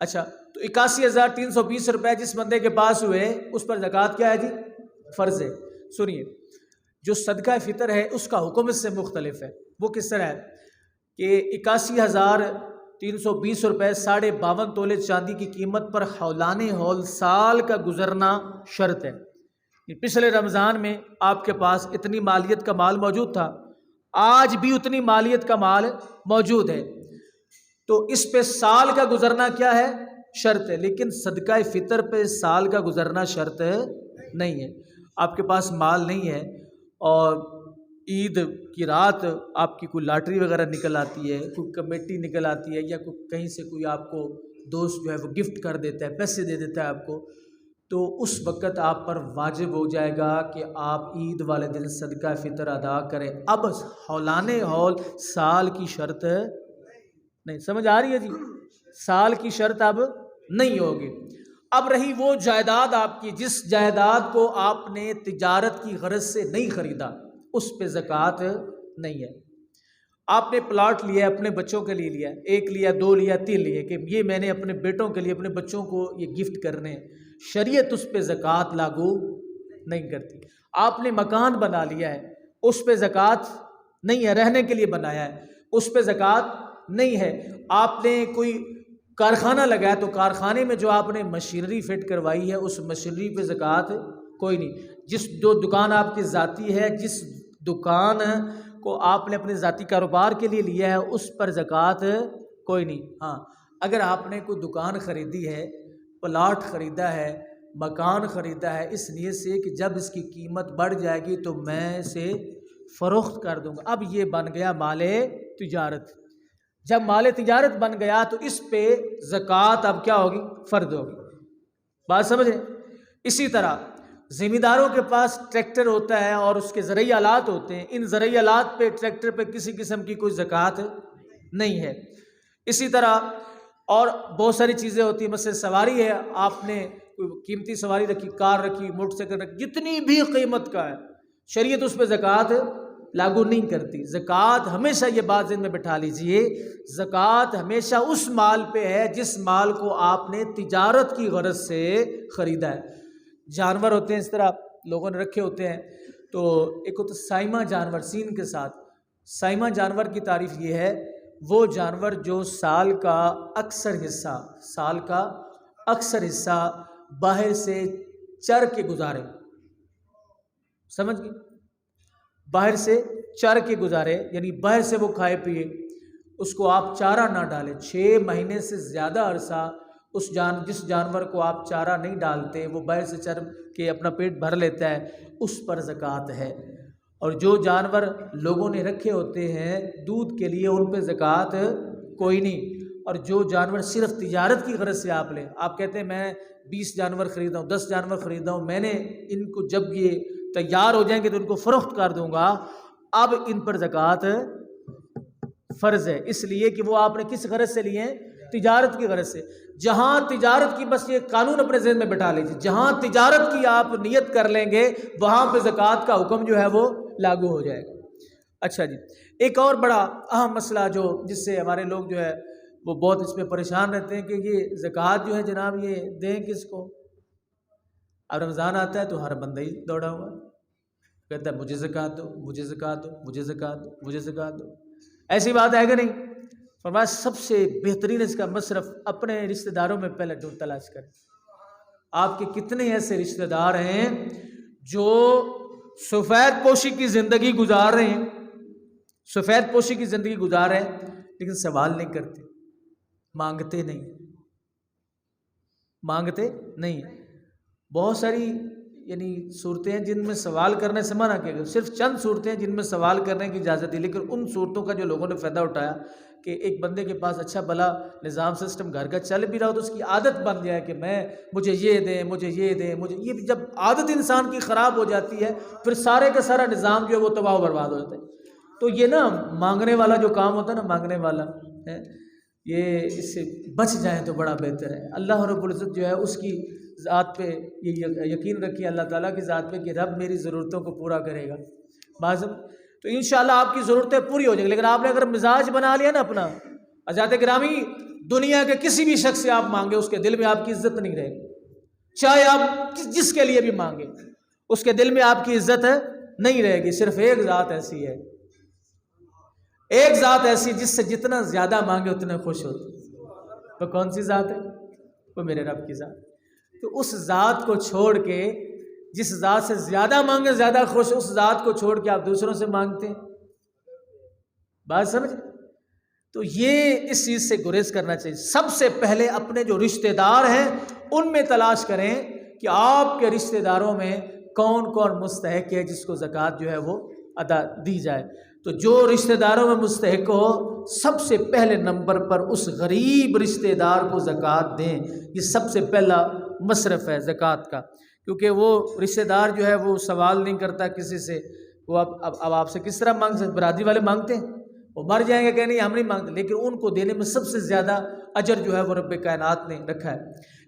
اچھا، تو 81,320 روپے جس بندے کے پاس ہوئے اس پر زکوٰۃ کیا ہے جی؟ فرض ہے. سنیے، جو صدقہ فطر ہے اس کا حکم اس سے مختلف ہے. وہ کس طرح ہے کہ 81,320 روپے 52.5 تولے چاندی کی قیمت پر حولان حول سال کا گزرنا شرط ہے. پچھلے رمضان میں آپ کے پاس اتنی مالیت کا مال موجود تھا، آج بھی اتنی مالیت کا مال موجود ہے، تو اس پہ سال کا گزرنا کیا ہے؟ شرط ہے. لیکن صدقہ فطر پہ سال کا گزرنا شرط نہیں ہے. آپ کے پاس مال نہیں ہے اور عید کی رات آپ کی کوئی لاٹری وغیرہ نکل آتی ہے، کوئی کمیٹی نکل آتی ہے، یا کوئی کہیں سے کوئی آپ کو دوست جو ہے وہ گفٹ کر دیتا ہے، پیسے دے دیتا ہے آپ کو، تو اس وقت آپ پر واجب ہو جائے گا کہ آپ عید والے دن صدقہ فطر ادا کریں. اب حولان حول سال کی شرط نہیں، سمجھ آ رہی ہے جی؟ سال کی شرط اب نہیں ہوگی. اب رہی وہ جائیداد آپ کی جس جائیداد کو آپ نے تجارت کی غرض سے نہیں خریدا، اس پہ زکوٰۃ نہیں ہے. آپ نے پلاٹ لیا اپنے بچوں کے لیے، لیا 1 لیا 2 لیا 3 لیے کہ یہ میں نے اپنے بیٹوں کے لیے اپنے بچوں کو یہ گفٹ کرنے، شریعت اس پہ زکوٰۃ لاگو نہیں کرتی. آپ نے مکان بنا لیا ہے، اس پہ زکوٰۃ نہیں ہے، رہنے کے لیے بنایا ہے، اس پہ زکوٰۃ نہیں ہے. آپ نے کوئی کارخانہ لگایا تو کارخانے میں جو آپ نے مشینری فٹ کروائی ہے اس مشینری پہ زکوٰۃ کوئی نہیں. جس دکان آپ کی ذاتی ہے، جس دکان کو آپ نے اپنے ذاتی کاروبار کے لیے لیا ہے اس پر زکوٰۃ کوئی نہیں. ہاں، اگر آپ نے کوئی دکان خریدی ہے، پلاٹ خریدا ہے، مکان خریدا ہے اس نیت سے کہ جب اس کی قیمت بڑھ جائے گی تو میں اسے فروخت کر دوں گا، اب یہ بن گیا مال تجارت. جب مال تجارت بن گیا تو اس پہ زکوٰۃ اب کیا ہوگی؟ فرض ہوگی. بات سمجھیں؟ اسی طرح ذمہ داروں کے پاس ٹریکٹر ہوتا ہے اور اس کے زرعی آلات ہوتے ہیں، ان زرعی آلات پہ ٹریکٹر پہ کسی قسم کی کوئی زکوٰۃ نہیں ہے. اسی طرح اور بہت ساری چیزیں ہوتی ہیں، مثلا سواری ہے، آپ نے کوئی قیمتی سواری رکھی، کار رکھی، موٹر سائیکل رکھی، جتنی بھی قیمت کا ہے شریعت اس پہ زکوٰۃ لاگو نہیں کرتی. زکوٰۃ ہمیشہ، یہ بات ذہن میں بٹھا لیجئے، زکوٰۃ ہمیشہ اس مال پہ ہے جس مال کو آپ نے تجارت کی غرض سے خریدا ہے. جانور ہوتے ہیں اس طرح لوگوں نے رکھے ہوتے ہیں، تو ایک ہوتا سائمہ جانور سین کے ساتھ. سائمہ جانور کی تعریف یہ ہے، وہ جانور جو سال کا اکثر حصہ باہر سے چر کے گزارے. سمجھ گئے؟ باہر سے چر کے گزارے، یعنی باہر سے وہ کھائے پیے، اس کو آپ چارہ نہ ڈالیں. 6 مہینے سے زیادہ عرصہ جس جانور کو آپ چارہ نہیں ڈالتے وہ باہر سے چر کے اپنا پیٹ بھر لیتا ہے، اس پر زکوٰۃ ہے. اور جو جانور لوگوں نے رکھے ہوتے ہیں دودھ کے لیے ان پہ زکوٰۃ کوئی نہیں. اور جو جانور صرف تجارت کی غرض سے آپ لیں، آپ کہتے ہیں میں 20 جانور خریدا ہوں، 10 جانور خریدا ہوں، میں نے ان کو جب یہ تیار ہو جائیں گے تو ان کو فروخت کر دوں گا، اب ان پر زکوٰۃ فرض ہے، اس لیے کہ وہ آپ نے کس غرض سے لیے ہیں؟ تجارت کی غرض سے۔ جہاں تجارت کی، بس یہ قانون اپنے ذہن میں بٹھا لیجیے، جہاں تجارت کی آپ نیت کر لیں گے وہاں پہ زکوٰۃ کا حکم جو ہے وہ لاگو ہو جائے گا۔ اچھا جی، ایک اور بڑا اہم مسئلہ جو جس سے ہمارے لوگ جو ہے وہ بہت اس پہ پریشان رہتے ہیں کہ یہ زکوٰۃ جو ہے جناب یہ دیں کس کو؟ اب رمضان آتا ہے تو ہر بندہ ہی دوڑا ہوا کہتا ہے مجھے زکوٰۃ دو، مجھے زکوٰۃ دو، مجھے زکوٰۃ دو، مجھے زکوٰۃ دو۔ ایسی بات ہے کہ نہیں؟ فرمایا سب سے بہترین اس کا مصرف اپنے رشتہ داروں میں پہلے ڈھونڈ تلاش کریں۔ آپ کے کتنے ایسے رشتہ دار ہیں جو سفید پوشی کی زندگی گزار رہے ہیں، سفید پوشی کی زندگی گزار رہے ہیں لیکن سوال نہیں کرتے، مانگتے نہیں، مانگتے نہیں۔ بہت ساری یعنی صورتیں ہیں جن میں سوال کرنے سے منع کیا گیا، صرف چند صورتیں ہیں جن میں سوال کرنے کی اجازت دی، لیکن ان صورتوں کا جو لوگوں نے فائدہ اٹھایا کہ ایک بندے کے پاس اچھا بھلا نظام سسٹم گھر کا چل بھی رہا ہو تو اس کی عادت بن جائے کہ میں مجھے یہ دیں، مجھے یہ دیں، مجھے یہ، جب عادت انسان کی خراب ہو جاتی ہے پھر سارے کا سارا نظام جو ہے وہ تباہ و برباد ہو جاتا ہے۔ تو یہ نا مانگنے والا جو کام ہوتا ہے نا، مانگنے والا ہے، یہ اس سے بچ جائیں تو بڑا بہتر ہے۔ اللہ رب العزت جو ہے اس کی ذات پہ یہ یقین رکھیے، اللہ تعالیٰ کی ذات پہ کہ رب میری ضرورتوں کو پورا کرے گا بعض، تو انشاءاللہ آپ کی ضرورتیں پوری ہو جائیں گی۔ لیکن آپ نے اگر مزاج بنا لیا نا اپنا، حضرات گرامی دنیا کے کسی بھی شخص سے آپ مانگے اس کے دل میں آپ کی عزت نہیں رہے گی، چاہے آپ جس کے لیے بھی مانگے اس کے دل میں آپ کی عزت نہیں رہے گی۔ صرف ایک ذات ایسی ہے، ایک ذات ایسی جس سے جتنا زیادہ مانگے اتنے خوش ہوتے، تو کون سی ذات ہے؟ وہ میرے رب کی ذات۔ تو اس ذات کو چھوڑ کے، جس ذات سے زیادہ مانگے زیادہ خوش، اس ذات کو چھوڑ کے آپ دوسروں سے مانگتے ہیں، بات سمجھ؟ تو یہ اس چیز سے گریز کرنا چاہیے۔ سب سے پہلے اپنے جو رشتہ دار ہیں ان میں تلاش کریں کہ آپ کے رشتہ داروں میں کون کون مستحق ہے جس کو زکوٰۃ جو ہے وہ ادا دی جائے۔ تو جو رشتہ داروں میں مستحق ہو سب سے پہلے نمبر پر اس غریب رشتہ دار کو زکوٰۃ دیں، یہ سب سے پہلا مصرف ہے زکوٰۃ کا، کیونکہ وہ رشتہ دار جو ہے وہ سوال نہیں کرتا کسی سے، وہ اب آپ سے کس طرح مانگ سکتے؟ برادری والے مانگتے ہیں، وہ مر جائیں گے کہ نہیں ہم نہیں مانگتے، لیکن ان کو دینے میں سب سے زیادہ اجر جو ہے وہ رب کائنات نے رکھا ہے۔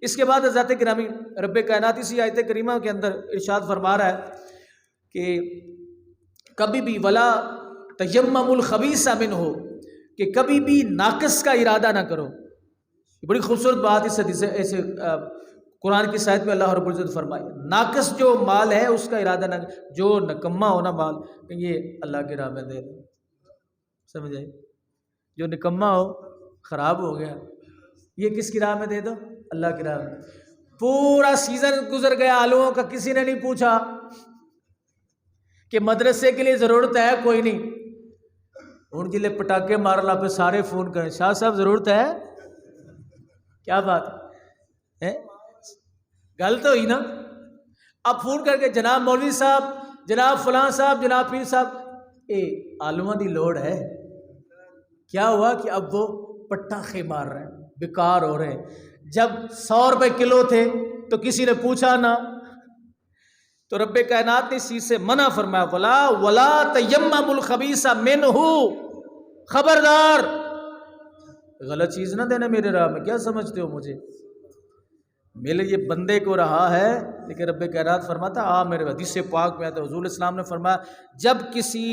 اس کے بعد حضرات گرامی رب کائنات اسی آیت کریمہ کے اندر ارشاد فرما رہا ہے کہ کبھی بھی ولا تیمموا الخبیث منہ، کہ کبھی بھی ناقص کا ارادہ نہ کرو۔ بڑی خوبصورت بات اس حدیث ایسے قرآن کی آیت میں اللہ رب العزت فرمائی، ناقص جو مال ہے اس کا ارادہ نہ، جو نکما ہونا مال کہ یہ اللہ کی راہ میں دے دو، سمجھ آئی؟ جو نکما ہو خراب ہو گیا، یہ کس کی راہ میں دے دو؟ اللہ کی راہ میں۔ پورا سیزن گزر گیا آلوؤں کا، کسی نے نہیں پوچھا کہ مدرسے کے لیے ضرورت ہے، کوئی نہیں، ان کے لیے پٹاخے مارنا پہ سارے فون کریں، شاہ صاحب ضرورت ہے؟ کیا بات ہے؟ گل تو ہوئی نا۔ اب فون کر کے جناب مولوی صاحب، جناب فلاں صاحب، جناب پیر صاحب، آلووں دی لوڑ ہے۔ کیا ہوا کہ اب وہ پٹاخے مار رہے ہیں، بیکار ہو رہے ہیں۔ جب 100 روپے کلو تھے تو کسی نے پوچھا نہ، تو رب کائنات نے اس چیز سے منع فرمایا، ولا تیمموا الخبیث منہ، خبردار غلط چیز نہ دینا میرے راہ میں۔ کیا سمجھتے ہو مجھے؟ میرے یہ بندے کو رہا ہے، لیکن رب کائنات فرماتا میرے حدیث پاک میں آتا ہے، حضور اسلام نے فرمایا جب کسی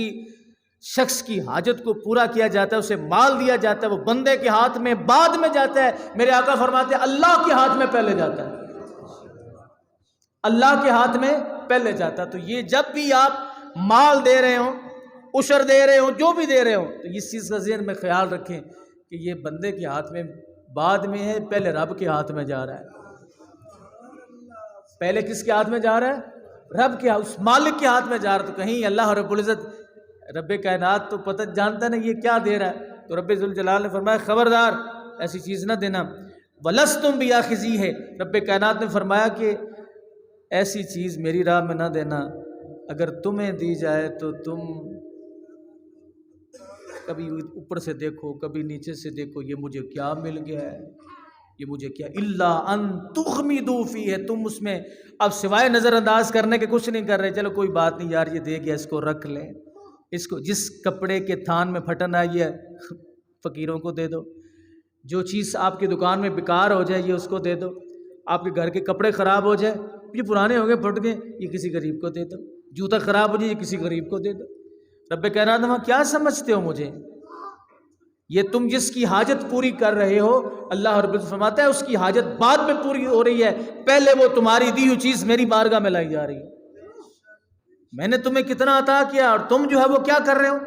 شخص کی حاجت کو پورا کیا جاتا ہے، اسے مال دیا جاتا ہے، وہ بندے کے ہاتھ میں بعد میں جاتا ہے، میرے آقا فرماتے ہیں اللہ کے ہاتھ میں پہلے جاتا ہے، اللہ کے ہاتھ میں پہلے جاتا ہے۔ تو یہ جب بھی آپ مال دے رہے ہوں، عشر دے رہے ہوں، جو بھی دے رہے ہوں، تو اس چیز کا ذہن میں خیال رکھیں کہ یہ بندے کے ہاتھ میں بعد میں ہے، پہلے رب کے ہاتھ میں جا رہا ہے۔ پہلے کس کے ہاتھ میں جا رہا ہے؟ رب کے، اس مالک کے ہاتھ میں جا رہا ہے۔ تو کہیں اللہ رب العزت، رب کائنات تو پتہ جانتا نہیں یہ کیا دے رہا ہے، تو رب ذوالجلال نے فرمایا خبردار ایسی چیز نہ دینا۔ وَلَسْتُمْ بِآخِذِيهِ، رب کائنات نے فرمایا کہ ایسی چیز میری راہ میں نہ دینا، اگر تمہیں دی جائے تو تم کبھی اوپر سے دیکھو کبھی نیچے سے دیکھو، یہ مجھے کیا مل گیا ہے، یہ مجھے کیا، الا ان تغمدوا فیہ، تم اس میں اب سوائے نظر انداز کرنے کے کچھ نہیں کر رہے، چلو کوئی بات نہیں یار یہ دے گیا اس کو رکھ لیں، اس کو جس کپڑے کے تھان میں پھٹن آئی ہے فقیروں کو دے دو، جو چیز آپ کی دکان میں بیکار ہو جائے یہ اس کو دے دو، آپ کے گھر کے کپڑے خراب ہو جائے، یہ پرانے ہو گئے پھٹ گئے، یہ کسی غریب کو دے دو، جوتا خراب ہو جائے یہ کسی غریب کو دے دو۔ رب کائنات وہاں کیا سمجھتے ہو مجھے؟ یہ تم جس کی حاجت پوری کر رہے ہو، اللہ رب العزت فرماتا ہے اس کی حاجت بعد میں پوری ہو رہی ہے، پہلے وہ تمہاری دی ہوئی چیز میری بارگاہ میں لائی جا رہی ہے۔ میں نے تمہیں کتنا عطا کیا اور تم جو ہے وہ کیا کر رہے ہو؟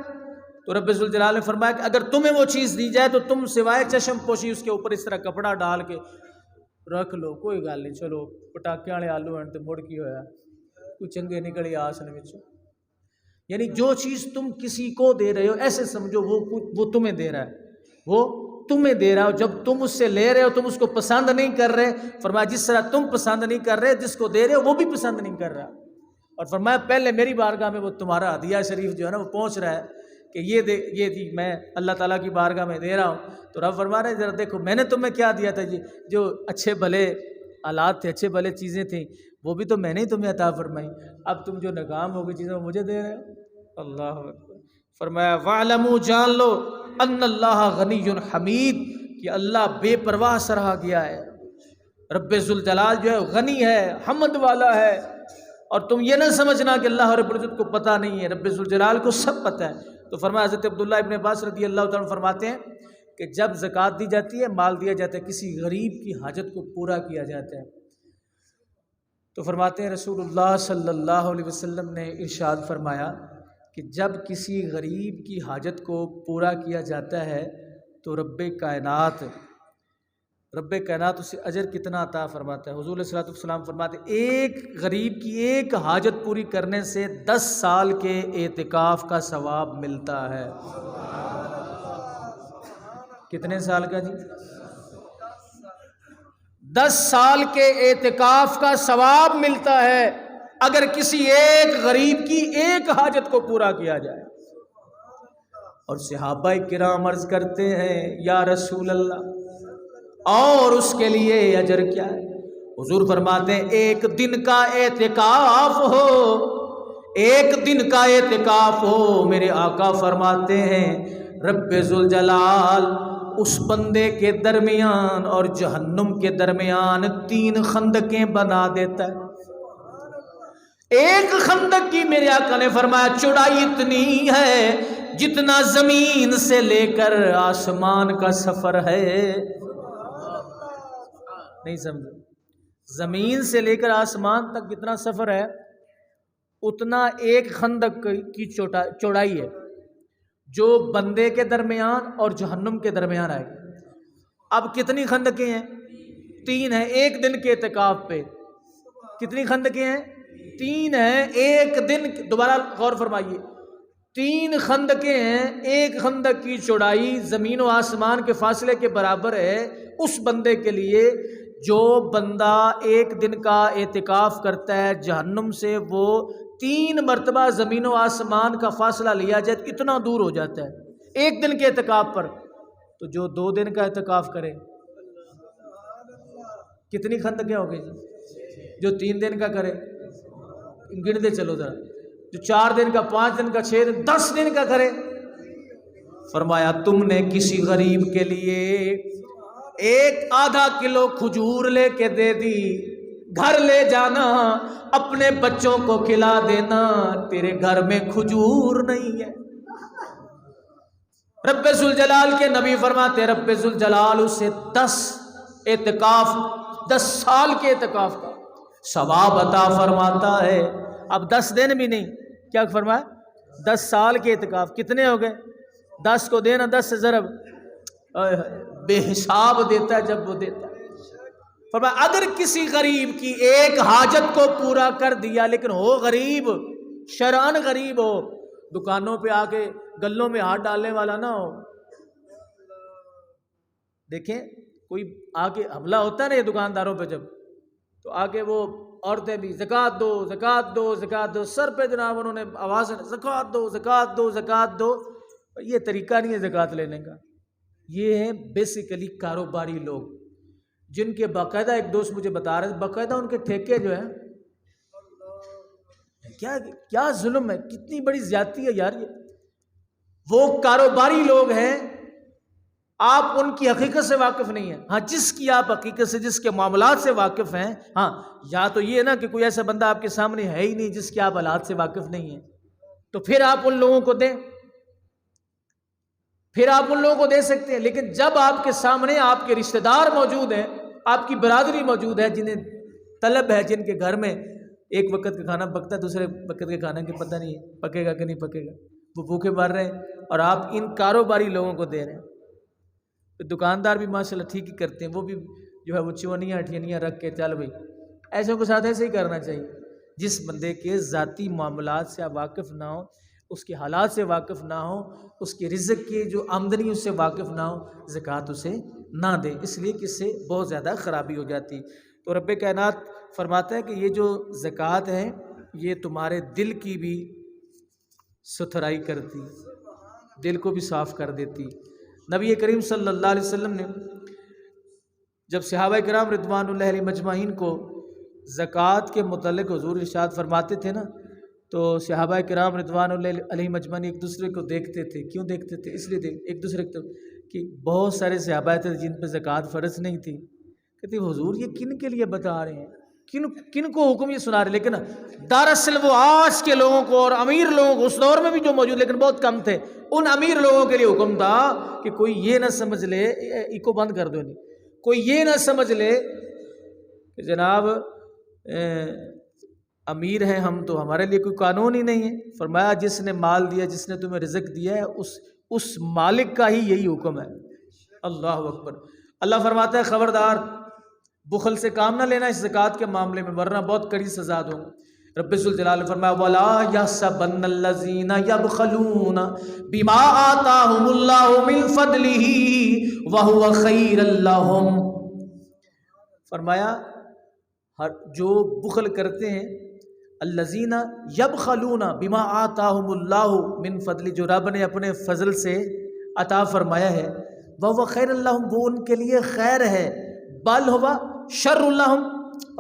تو رب ذوالجلال نے فرمایا کہ اگر تمہیں وہ چیز دی جائے تو تم سوائے چشم پوشی اس کے اوپر اس طرح کپڑا ڈال کے رکھ لو، کوئی گل نہیں، چلو پٹاکے والے آلو ہیں تو مڑ کی ہویا، کوئی چنگے نکلی آس نے وچ۔ یعنی جو چیز تم کسی کو دے رہے ہو ایسے سمجھو وہ تمہیں دے رہا ہے، وہ تمہیں دے رہا ہو، جب تم اس سے لے رہے ہو تم اس کو پسند نہیں کر رہے، فرمایا جس طرح تم پسند نہیں کر رہے جس کو دے رہے ہو وہ بھی پسند نہیں کر رہا، اور فرمایا پہلے میری بارگاہ میں وہ تمہارا ہدیہ شریف جو ہے نا وہ پہنچ رہا ہے کہ یہ دی میں اللہ تعالیٰ کی بارگاہ میں دے رہا ہوں۔ تو رب فرما رہے ہیں ذرا دیکھو میں نے تمہیں کیا دیا تھا، جو اچھے بھلے آلات تھے، اچھے بھلے چیزیں تھیں، وہ بھی تو میں نے ہی تمہیں عطا فرمائی، اب تم جو ناکام ہو گئی چیزیں وہ مجھے دے رہے ہو۔ اللہ اکبر۔ فرمایا وَاعْلَمُوا، جان لو، ان اللہ غنی حمید، کہ اللہ بے پرواہ سراہا گیا ہے، رب ذوالجلال جو ہے غنی ہے، حمد والا ہے، اور تم یہ نہ سمجھنا کہ اللہ رب العزت کو پتہ نہیں ہے، رب ذوالجلال کو سب پتہ ہے۔ تو فرمایا حضرت عبداللہ ابن عباس رضی اللہ تعالیٰ فرماتے ہیں کہ جب زکوٰۃ دی جاتی ہے، مال دیا جاتا ہے، کسی غریب کی حاجت کو پورا کیا جاتا ہے، تو فرماتے ہیں رسول اللہ صلی اللہ علیہ وسلم نے ارشاد فرمایا کہ جب کسی غریب کی حاجت کو پورا کیا جاتا ہے تو رب کائنات اسے اجر کتنا عطا فرماتا ہے۔ حضور صلی اللہ علیہ وسلم فرماتے ہیں ایک غریب کی ایک حاجت پوری کرنے سے 10 سال کے اعتکاف کا ثواب ملتا ہے۔ کتنے سال کا جی؟ 10 سال کے اعتکاف کا ثواب ملتا ہے اگر کسی ایک غریب کی ایک حاجت کو پورا کیا جائے۔ اور صحابہ کرام عرض کرتے ہیں یا رسول اللہ اور اس کے لیے اجر کیا ہے؟ حضور فرماتے ہیں ایک دن کا اعتکاف ہو، ایک دن کا اعتکاف ہو، میرے آقا فرماتے ہیں رب ذوالجلال اس بندے کے درمیان اور جہنم کے درمیان 3 خندقیں بنا دیتا ہے۔ ایک خندق کی میرے آقا نے فرمایا چوڑائی اتنی ہے جتنا زمین سے لے کر آسمان کا سفر ہے۔ نہیں سمجھے؟ زمین سے لے کر آسمان تک جتنا سفر ہے اتنا ایک خندق کی چوڑائی ہے جو بندے کے درمیان اور جہنم کے درمیان آئے گی۔ اب کتنی خندقیں ہیں؟ 3 ہیں ایک دن کے اعتکاف پہ۔ کتنی خندقیں ہیں؟ 3 ہیں ایک دن، دوبارہ غور فرمائیے، 3 خندقیں ہیں، ایک خندق کی چوڑائی زمین و آسمان کے فاصلے کے برابر ہے اس بندے کے لیے جو بندہ ایک دن کا اعتکاف کرتا ہے جہنم سے، وہ 3 مرتبہ زمین و آسمان کا فاصلہ لیا جائے اتنا دور ہو جاتا ہے ایک دن کے اعتکاف پر۔ تو جو 2 دن کا اعتکاف کرے کتنی خندقیں ہو گئی جی؟ جو 3 دن کا کرے گن دے چلو ذرا، جو 4 دن کا، 5 دن کا، 6 دن، 10 دن کا کرے۔ فرمایا تم نے کسی غریب کے لیے 1/2 کلو کھجور لے کے دے دی، گھر لے جانا اپنے بچوں کو کھلا دینا، تیرے گھر میں کھجور نہیں ہے۔ رب ذوالجلال کے نبی فرماتے رب ذوالجلال اسے 10 سال کے اعتکاف کا ثواب عطا فرماتا ہے۔ اب 10 دن بھی نہیں، کیا فرمایا؟ 10 سال کے اعتکاف کتنے ہو گئے؟ 10 کو دینا 10 سے ضرب بے حساب دیتا ہے جب وہ دیتا ہے۔ فرمایا اگر کسی غریب کی ایک حاجت کو پورا کر دیا، لیکن ہو غریب، شرعاً غریب ہو، دکانوں پہ آ کے گلوں میں ہاتھ ڈالنے والا نہ ہو۔ دیکھیں کوئی آ کے حملہ ہوتا ہے نا یہ دکانداروں پہ، جب تو آ کے وہ عورتیں بھی زکوٰۃ دو زکوٰۃ دو زکوٰۃ دو، سر پہ جناب انہوں نے آواز زکوٰۃ دو زکوٰۃ دو زکوٰۃ دو، یہ طریقہ نہیں ہے زکوٰۃ لینے کا. یہ ہیں بیسیکلی کاروباری لوگ جن کے باقاعدہ، ایک دوست مجھے بتا رہے تھے، باقاعدہ ان کے ٹھیکے جو ہیں، کیا ظلم ہے، کتنی بڑی زیادتی ہے یار. یہ وہ کاروباری لوگ ہیں، آپ ان کی حقیقت سے واقف نہیں ہیں. ہاں جس کی آپ حقیقت سے، جس کے معاملات سے واقف ہیں، ہاں یا تو یہ نا کہ کوئی ایسا بندہ آپ کے سامنے ہے ہی نہیں جس کے آپ حالات سے واقف نہیں ہیں، تو پھر آپ ان لوگوں کو دیں، پھر آپ ان لوگوں کو دے سکتے ہیں. لیکن جب آپ کے سامنے آپ کے رشتہ دار موجود ہیں، آپ کی برادری موجود ہے، جنہیں طلب ہے، جن کے گھر میں ایک وقت کا کھانا پکتا ہے، دوسرے وقت کے کھانا کی پتہ نہیں ہے پکے گا کہ نہیں پکے گا، وہ بھوکے مر رہے ہیں، اور آپ ان کاروباری لوگوں کو دے رہے ہیں. دکاندار بھی ماشاءاللہ ٹھیک ہی کرتے ہیں، وہ بھی جو ہے وہ چونیاں اٹھینیاں رکھ کے چل بھائی. ایسوں کے ساتھ ایسے ہی کرنا چاہیے. جس بندے کے ذاتی معاملات سے آپ واقف نہ ہوں، اس کے حالات سے واقف نہ ہوں، اس کے رزق کی جو آمدنی اس سے واقف نہ ہو، زکوٰۃ اسے نہ دے، اس لیے کہ اس سے بہت زیادہ خرابی ہو جاتی. تو رب کائنات فرماتا ہے کہ یہ جو زکوٰۃ ہے یہ تمہارے دل کی بھی ستھرائی کرتی، دل کو بھی صاف کر دیتی. نبی کریم صلی اللہ علیہ وسلم نے جب صحابہ کرام رضوان اللہ علیہ مجمعین کو زکوٰۃ کے متعلق حضور ارشاد فرماتے تھے نا، تو صحابہ کرام رضوان اللہ علیہ مجمعین ایک دوسرے کو دیکھتے تھے. کیوں دیکھتے تھے؟ اس لیے ایک دوسرے کو کہ بہت سارے صحابہ تھے جن پہ زکوٰۃ فرض نہیں تھی. کہتے حضور یہ کن کے لیے بتا رہے ہیں، کن کو حکم یہ سنا رہے ہیں؟ لیکن دراصل وہ آج کے لوگوں کو اور امیر لوگوں کو، اس دور میں بھی جو موجود لیکن بہت کم تھے، ان امیر لوگوں کے لیے حکم تھا کہ کوئی یہ نہ سمجھ لے، ایکو بند کر دو، نہیں کوئی یہ نہ سمجھ لے کہ جناب امیر ہیں ہم تو ہمارے لیے کوئی قانون ہی نہیں ہے. فرمایا جس نے مال دیا، جس نے تمہیں رزق دیا ہے، اس مالک کا ہی یہی حکم ہے. اللہ اکبر. اللہ فرماتا ہے خبردار بخل سے کام نہ لینا اس زکوٰۃ کے معاملے میں، ورنہ بہت کڑی سزا دوں. رب ذوالجلال نے فرمایا وَلَا يَحْسَبَنَّ الَّذِينَ يَبْخَلُونَ بِمَا آتَاهُمُ اللَّهُ مِنْ فَضْلِهِ وَهُوَ خَيْرٌ لَّهُمْ. فرمایا جو بخل کرتے ہیں، الذین یبخلون بما آتاہم اللہ من فضل، جو رب نے اپنے فضل سے عطا فرمایا ہے، وَهُوَ خَيْرٌ لَّهُمْ، وہ ان کے لیے خیر ہے، بل ہوا شر لہم.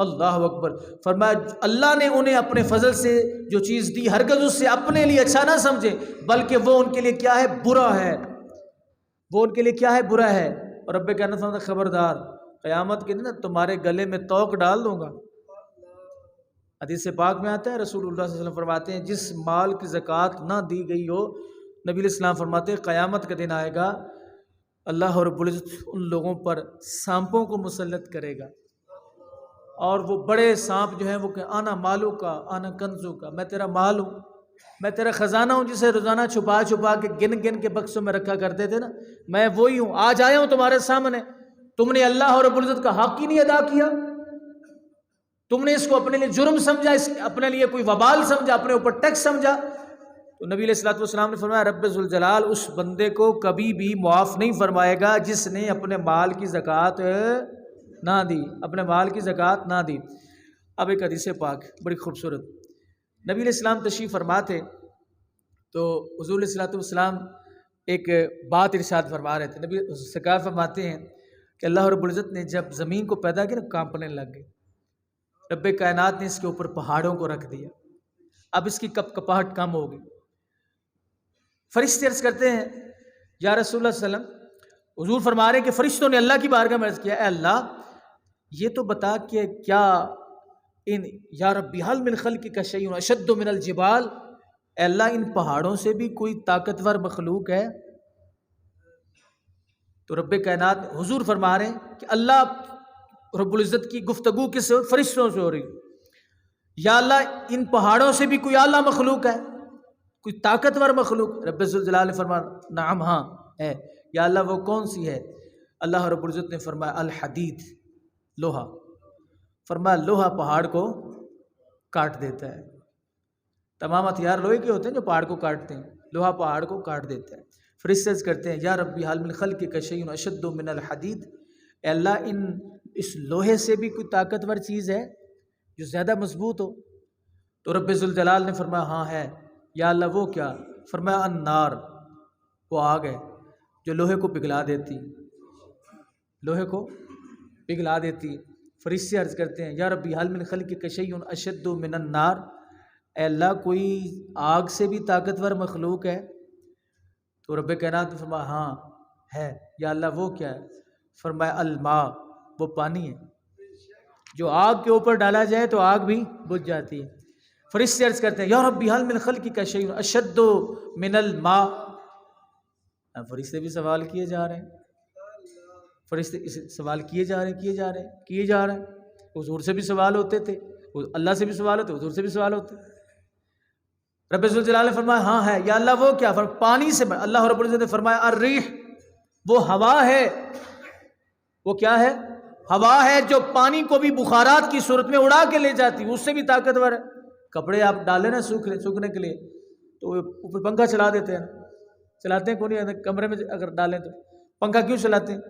اللہ اکبر. فرمایا اللہ نے انہیں اپنے فضل سے جو چیز دی ہرگز اس سے اپنے لیے اچھا نہ سمجھے، بلکہ وہ ان کے لیے کیا ہے؟ برا ہے. وہ ان کے لیے کیا ہے؟ برا ہے. اور رب کہنا فرماتا خبردار قیامت کے دن تمہارے گلے میں توق ڈال دوں گا. حدیث پاک میں آتا ہے رسول اللہ صلی اللہ علیہ وسلم فرماتے ہیں جس مال کی زکوٰۃ نہ دی گئی ہو، نبی علیہ السلام فرماتے ہیں قیامت کا دن آئے گا، اللہ رب العزت ان لوگوں پر سانپوں کو مسلط کرے گا، اور وہ بڑے سانپ جو ہیں وہ کہ آنا مالو کا آنا کنزو کا، میں تیرا مال ہوں، میں تیرا خزانہ ہوں جسے روزانہ چھپا چھپا کے گن گن کے بکسوں میں رکھا کرتے تھے نا، میں وہی ہوں. آج آیا ہوں تمہارے سامنے، تم نے اللہ رب العزت کا حق ہی نہیں ادا کیا، تم نے اس کو اپنے لیے جرم سمجھا، اپنے لیے کوئی وبال سمجھا، اپنے اوپر ٹیکس سمجھا. تو نبی علیہ الصلوۃ والسلام نے فرمایا رب ذوالجلال اس بندے کو کبھی بھی معاف نہیں فرمائے گا جس نے اپنے مال کی زکوٰۃ نہ دی، اپنے مال کی زکوٰۃ نہ دی. اب ایک حدیث پاک بڑی خوبصورت، نبی علیہ السلام تشریف فرما تھے تو حضور علیہ الصلوۃ والسلام ایک بات ارشاد فرما رہے تھے. نبی سرکار فرماتے ہیں کہ اللہ رب العزت نے جب زمین کو پیدا کیا نا کانپنے لگ گئی، رب کائنات نے اس کے اوپر پہاڑوں کو رکھ دیا، اب اس کی کپ کپاہٹ کم ہو گئی. فرشتے عرض کرتے ہیں یا رسول اللہ صلی اللہ علیہ وسلم، حضور فرما رہے ہیں کہ فرشتوں نے اللہ کی بارگاہ میں عرض کیا اے اللہ یہ تو بتا کہ کیا ان یا ربی حل من خلقک شیء اشد من الجبال، اے اللہ ان پہاڑوں سے بھی کوئی طاقتور مخلوق ہے؟ تو رب کائنات حضور فرما رہے ہیں کہ اللہ رب العزت کی گفتگو کس سے؟ فرشتوں سے ہو رہی. یا اللہ ان پہاڑوں سے بھی کوئی اعلیٰ مخلوق ہے، کوئی طاقتور مخلوق؟ رب ذوالجلال نے فرمایا نعم ہاں ہے. یا اللہ وہ کون سی ہے؟ اللہ رب العزت نے فرمایا الحدید، لوہا. فرمایا لوہا پہاڑ کو کاٹ دیتا ہے. تمام ہتھیار لوہے کے ہوتے ہیں جو پہاڑ کو کاٹتے ہیں، لوہا پہاڑ کو کاٹ دیتا ہے. فرشتے کرتے ہیں یا ربی حل من خلقک شیء اشد من الحدید، اے اللہ اس لوہے سے بھی کوئی طاقتور چیز ہے جو زیادہ مضبوط ہو؟ تو رب ذوالجلال نے فرمایا ہاں ہے. یا اللہ وہ کیا؟ فرمایا النار، وہ آگ ہے جو لوہے کو پگھلا دیتی، لوہے کو پگھلا دیتی ہے۔ فرشتے عرض کرتے ہیں یا ربی حل من خلقک شیء اشد من النار، اے اللہ کوئی آگ سے بھی طاقتور مخلوق ہے؟ تو رب کائنات نے فرمایا ہاں ہے۔ یا اللہ وہ کیا ہے؟ فرمایا الماء، وہ پانی ہے، جو آگ کے اوپر ڈالا جائے تو آگ بھی بجھ جاتی ہے۔ فرشتے عرض کرتے ہیں یا ربی حل من خلقک شیء اشد من الماء، فرشتے بھی سوال کیے جا رہے ہیں، فرشتے سوال کیے جا رہے ہیں۔ حضور سے بھی سوال ہوتے تھے، اللہ سے بھی سوال ہوتے، حضور سے بھی سوال ہوتے۔ رب ذوالجلال نے فرمایا ہاں ہے۔ یا اللہ وہ کیا؟ پانی سے اللہ رب العزت نے فرمایا الریح، وہ ہوا ہے، وہ کیا ہے؟ ہوا ہے جو پانی کو بھی بخارات کی صورت میں اڑا کے لے جاتی، اس سے بھی طاقتور ہے۔ کپڑے آپ ڈالیں نا سوکھنے کے لیے تو اوپر پنکھا چلا دیتے ہیں، چلاتے ہیں کون نہیں؟ کمرے میں اگر ڈالیں تو پنکھا کیوں چلاتے ہیں؟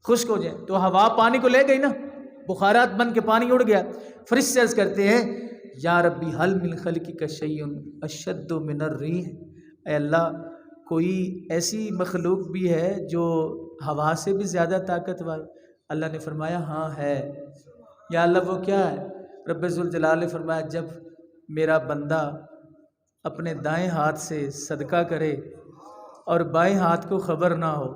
خشک ہو جائے تو ہوا پانی کو لے گئی نا، بخارات بن کے پانی اڑ گیا۔ فرشتے عرض کرتے ہیں یا ربی حل من خلقک شیء اشد من الریح، اے اللہ کوئی ایسی مخلوق بھی ہے جو ہوا سے بھی زیادہ طاقتور؟ اللہ نے فرمایا ہاں ہے۔ یا اللہ وہ کیا ہے؟ رب ذوالجلال نے فرمایا جب میرا بندہ اپنے دائیں ہاتھ سے صدقہ کرے اور بائیں ہاتھ کو خبر نہ ہو،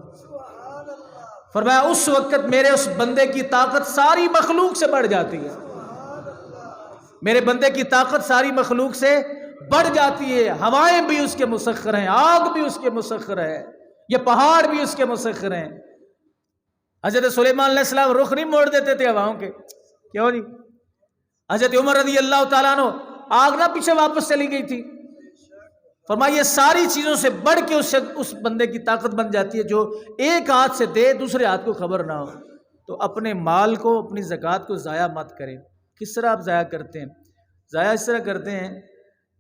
فرمایا اس وقت میرے اس بندے کی طاقت ساری مخلوق سے بڑھ جاتی ہے، میرے بندے کی طاقت ساری مخلوق سے بڑھ جاتی ہے۔ ہوائیں بھی اس کے مسخر ہیں، آگ بھی اس کے مسخر ہے، یہ پہاڑ بھی اس کے مسخر ہیں۔ حضرت سلیمان علیہ السلام رخ نہیں موڑ دیتے تھے ہواؤں کے، کیوں نہیں؟ حضرت عمر رضی اللہ تعالیٰ عنہ آگ نہ پیچھے واپس چلی گئی تھی، فرمایا یہ ساری چیزوں سے بڑھ کے اس بندے کی طاقت بن جاتی ہے جو ایک ہاتھ سے دے دوسرے ہاتھ کو خبر نہ ہو۔ تو اپنے مال کو، اپنی زکوٰۃ کو ضائع مت کریں۔ کس طرح آپ ضائع کرتے ہیں؟ ضائع اس طرح کرتے ہیں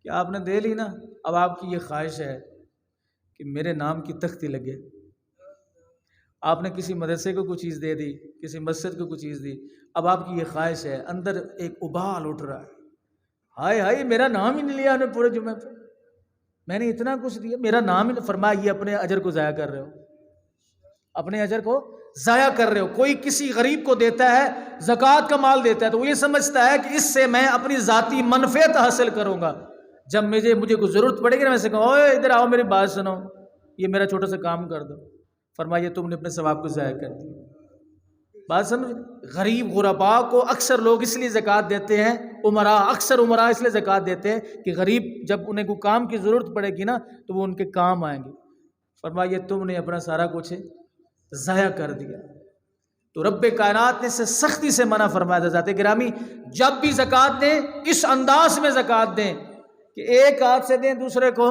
کہ آپ نے دے لی نا، اب آپ کی یہ خواہش ہے کہ میرے نام کی تختی لگے۔ آپ نے کسی مدرسے کو کوئی چیز دے دی، کسی مسجد کو کوئی چیز دی، اب آپ کی یہ خواہش ہے، اندر ایک ابال اٹھ رہا ہے، ہائے ہائے میرا نام ہی نہیں لیا انہوں نے پورے جمعے پہ، میں نے اتنا کچھ دیا میرا نام ہی نہیں۔ فرمایا یہ اپنے اجر کو ضائع کر رہے ہو، اپنے اجر کو ضائع کر رہے ہو۔ کوئی کسی غریب کو دیتا ہے، زکوٰۃ کا مال دیتا ہے، تو وہ یہ سمجھتا ہے کہ اس سے میں اپنی ذاتی منفعت حاصل کروں گا، جب مجھے کوئی ضرورت پڑے گی نا میں سے کہوں اوے ادھر آؤ میری بات سنو، یہ میرا چھوٹا سا کام کر دو۔ فرمایا تم نے اپنے ثواب کو ضائع کر دیا۔ بات سمجھ؟ غریب غرباء کو اکثر لوگ اس لیے زکوٰۃ دیتے ہیں، اکثر عمراء اس لیے زکوٰۃ دیتے ہیں کہ غریب جب انہیں کوئی کام کی ضرورت پڑے گی نا تو وہ ان کے کام آئیں گے۔ فرمایا تم نے اپنا سارا کچھ ضائع کر دیا۔ تو رب کائنات نے سے سختی سے منع فرمایا تھا۔ ذات گرامی جب بھی زکوٰۃ دیں اس انداز میں زکوٰۃ دیں کہ ایک ہاتھ سے دیں دوسرے کو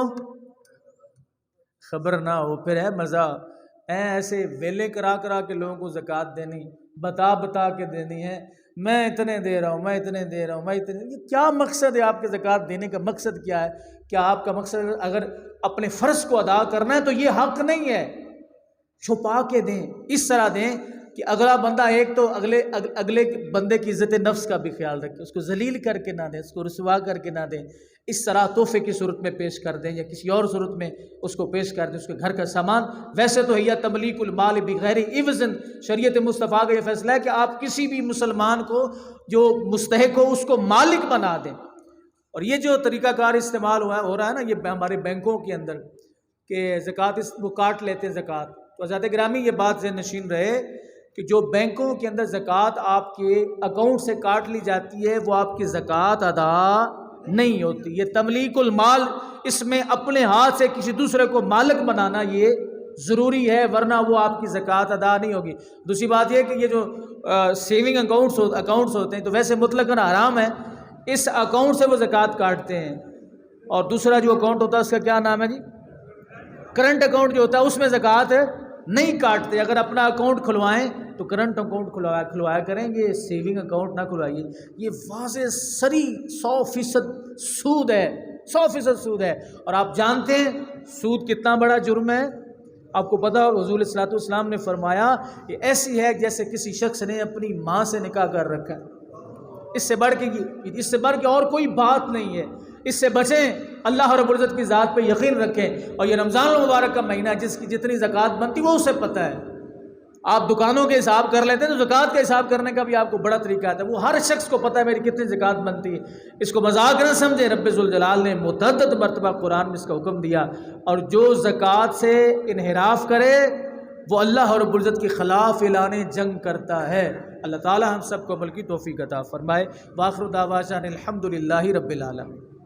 خبر نہ ہو، پھر ہے مزہ ایسے ویلے کرا کے لوگوں کو زکوٰۃ دینی، بتا کے دینی ہے، میں اتنے دے رہا ہوں، میں اتنے دے رہا ہوں، میں اتنے۔ یہ کیا مقصد ہے آپ کے زکوٰۃ دینے کا؟ مقصد کیا ہے؟ کیا آپ کا مقصد اگر اپنے فرض کو ادا کرنا ہے تو یہ حق نہیں ہے، چھپا کے دیں، اس طرح دیں کہ اگلا بندہ ایک تو اگلے بندے کی عزت نفس کا بھی خیال رکھے، اس کو ذلیل کر کے نہ دیں، اس کو رسوا کر کے نہ دیں، اس طرح تحفے کی صورت میں پیش کر دیں یا کسی اور صورت میں اس کو پیش کر دیں، اس کے گھر کا سامان۔ ویسے تو ہے تملیک المال بغیر عوض، شریعت مصطفیٰ کا یہ فیصلہ ہے کہ آپ کسی بھی مسلمان کو جو مستحق ہو اس کو مالک بنا دیں۔ اور یہ جو طریقہ کار استعمال ہو رہا ہے نا یہ ہمارے بینکوں کے اندر کہ زکوٰۃ وہ کاٹ لیتے ہیں زکوٰۃ، تو حضرات گرامی یہ بات ذہن نشین رہے کہ جو بینکوں کے اندر زکوٰۃ آپ کے اکاؤنٹ سے کاٹ لی جاتی ہے وہ آپ کی زکوٰۃ ادا نہیں ہوتی۔ یہ تملیک المال، اس میں اپنے ہاتھ سے کسی دوسرے کو مالک بنانا یہ ضروری ہے، ورنہ وہ آپ کی زکوٰۃ ادا نہیں ہوگی۔ دوسری بات یہ کہ یہ جو سیونگ اکاؤنٹس ہوتے ہیں تو ویسے مطلقاً حرام ہے، اس اکاؤنٹ سے وہ زکوٰۃ کاٹتے ہیں۔ اور دوسرا جو اکاؤنٹ ہوتا ہے اس کا کیا نام ہے جی؟ کرنٹ اکاؤنٹ جو ہوتا ہے اس میں زکوٰۃ نہیں کاٹتے۔ اگر اپنا اکاؤنٹ کھلوائیں تو کرنٹ اکاؤنٹ کھلوایا کریں، یہ سیونگ اکاؤنٹ نہ کھلوائیے۔ یہ واضح سری 100% سود ہے، 100% سود ہے۔ اور آپ جانتے ہیں سود کتنا بڑا جرم ہے؟ آپ کو پتہ حضور علیہ الصلوۃ والسلام نے فرمایا کہ ایسی ہے جیسے کسی شخص نے اپنی ماں سے نکاح کر رکھا ہے۔ اس سے بڑھ کے اور کوئی بات نہیں ہے۔ اس سے بچیں، اللہ رب العزت کی ذات پہ یقین رکھیں۔ اور یہ رمضان المبارک کا مہینہ جس کی جتنی زکوٰۃ بنتی وہ اسے پتہ ہے۔ آپ دکانوں کے حساب کر لیتے ہیں تو زکوٰۃ کا حساب کرنے کا بھی آپ کو بڑا طریقہ آتا ہے، وہ ہر شخص کو پتہ ہے میری کتنی زکوٰۃ بنتی ہے۔ اس کو مذاق نہ سمجھیں، رب ذوالجلال نے متعدد مرتبہ قرآن میں اس کا حکم دیا، اور جو زکوٰۃ سے انحراف کرے وہ اللہ رب العزت کے خلاف اعلان جنگ کرتا ہے۔ اللہ تعالی ہم سب کو عمل کی توفیق عطا فرمائے۔ وآخر دعوانا الحمدللہ رب العالمین۔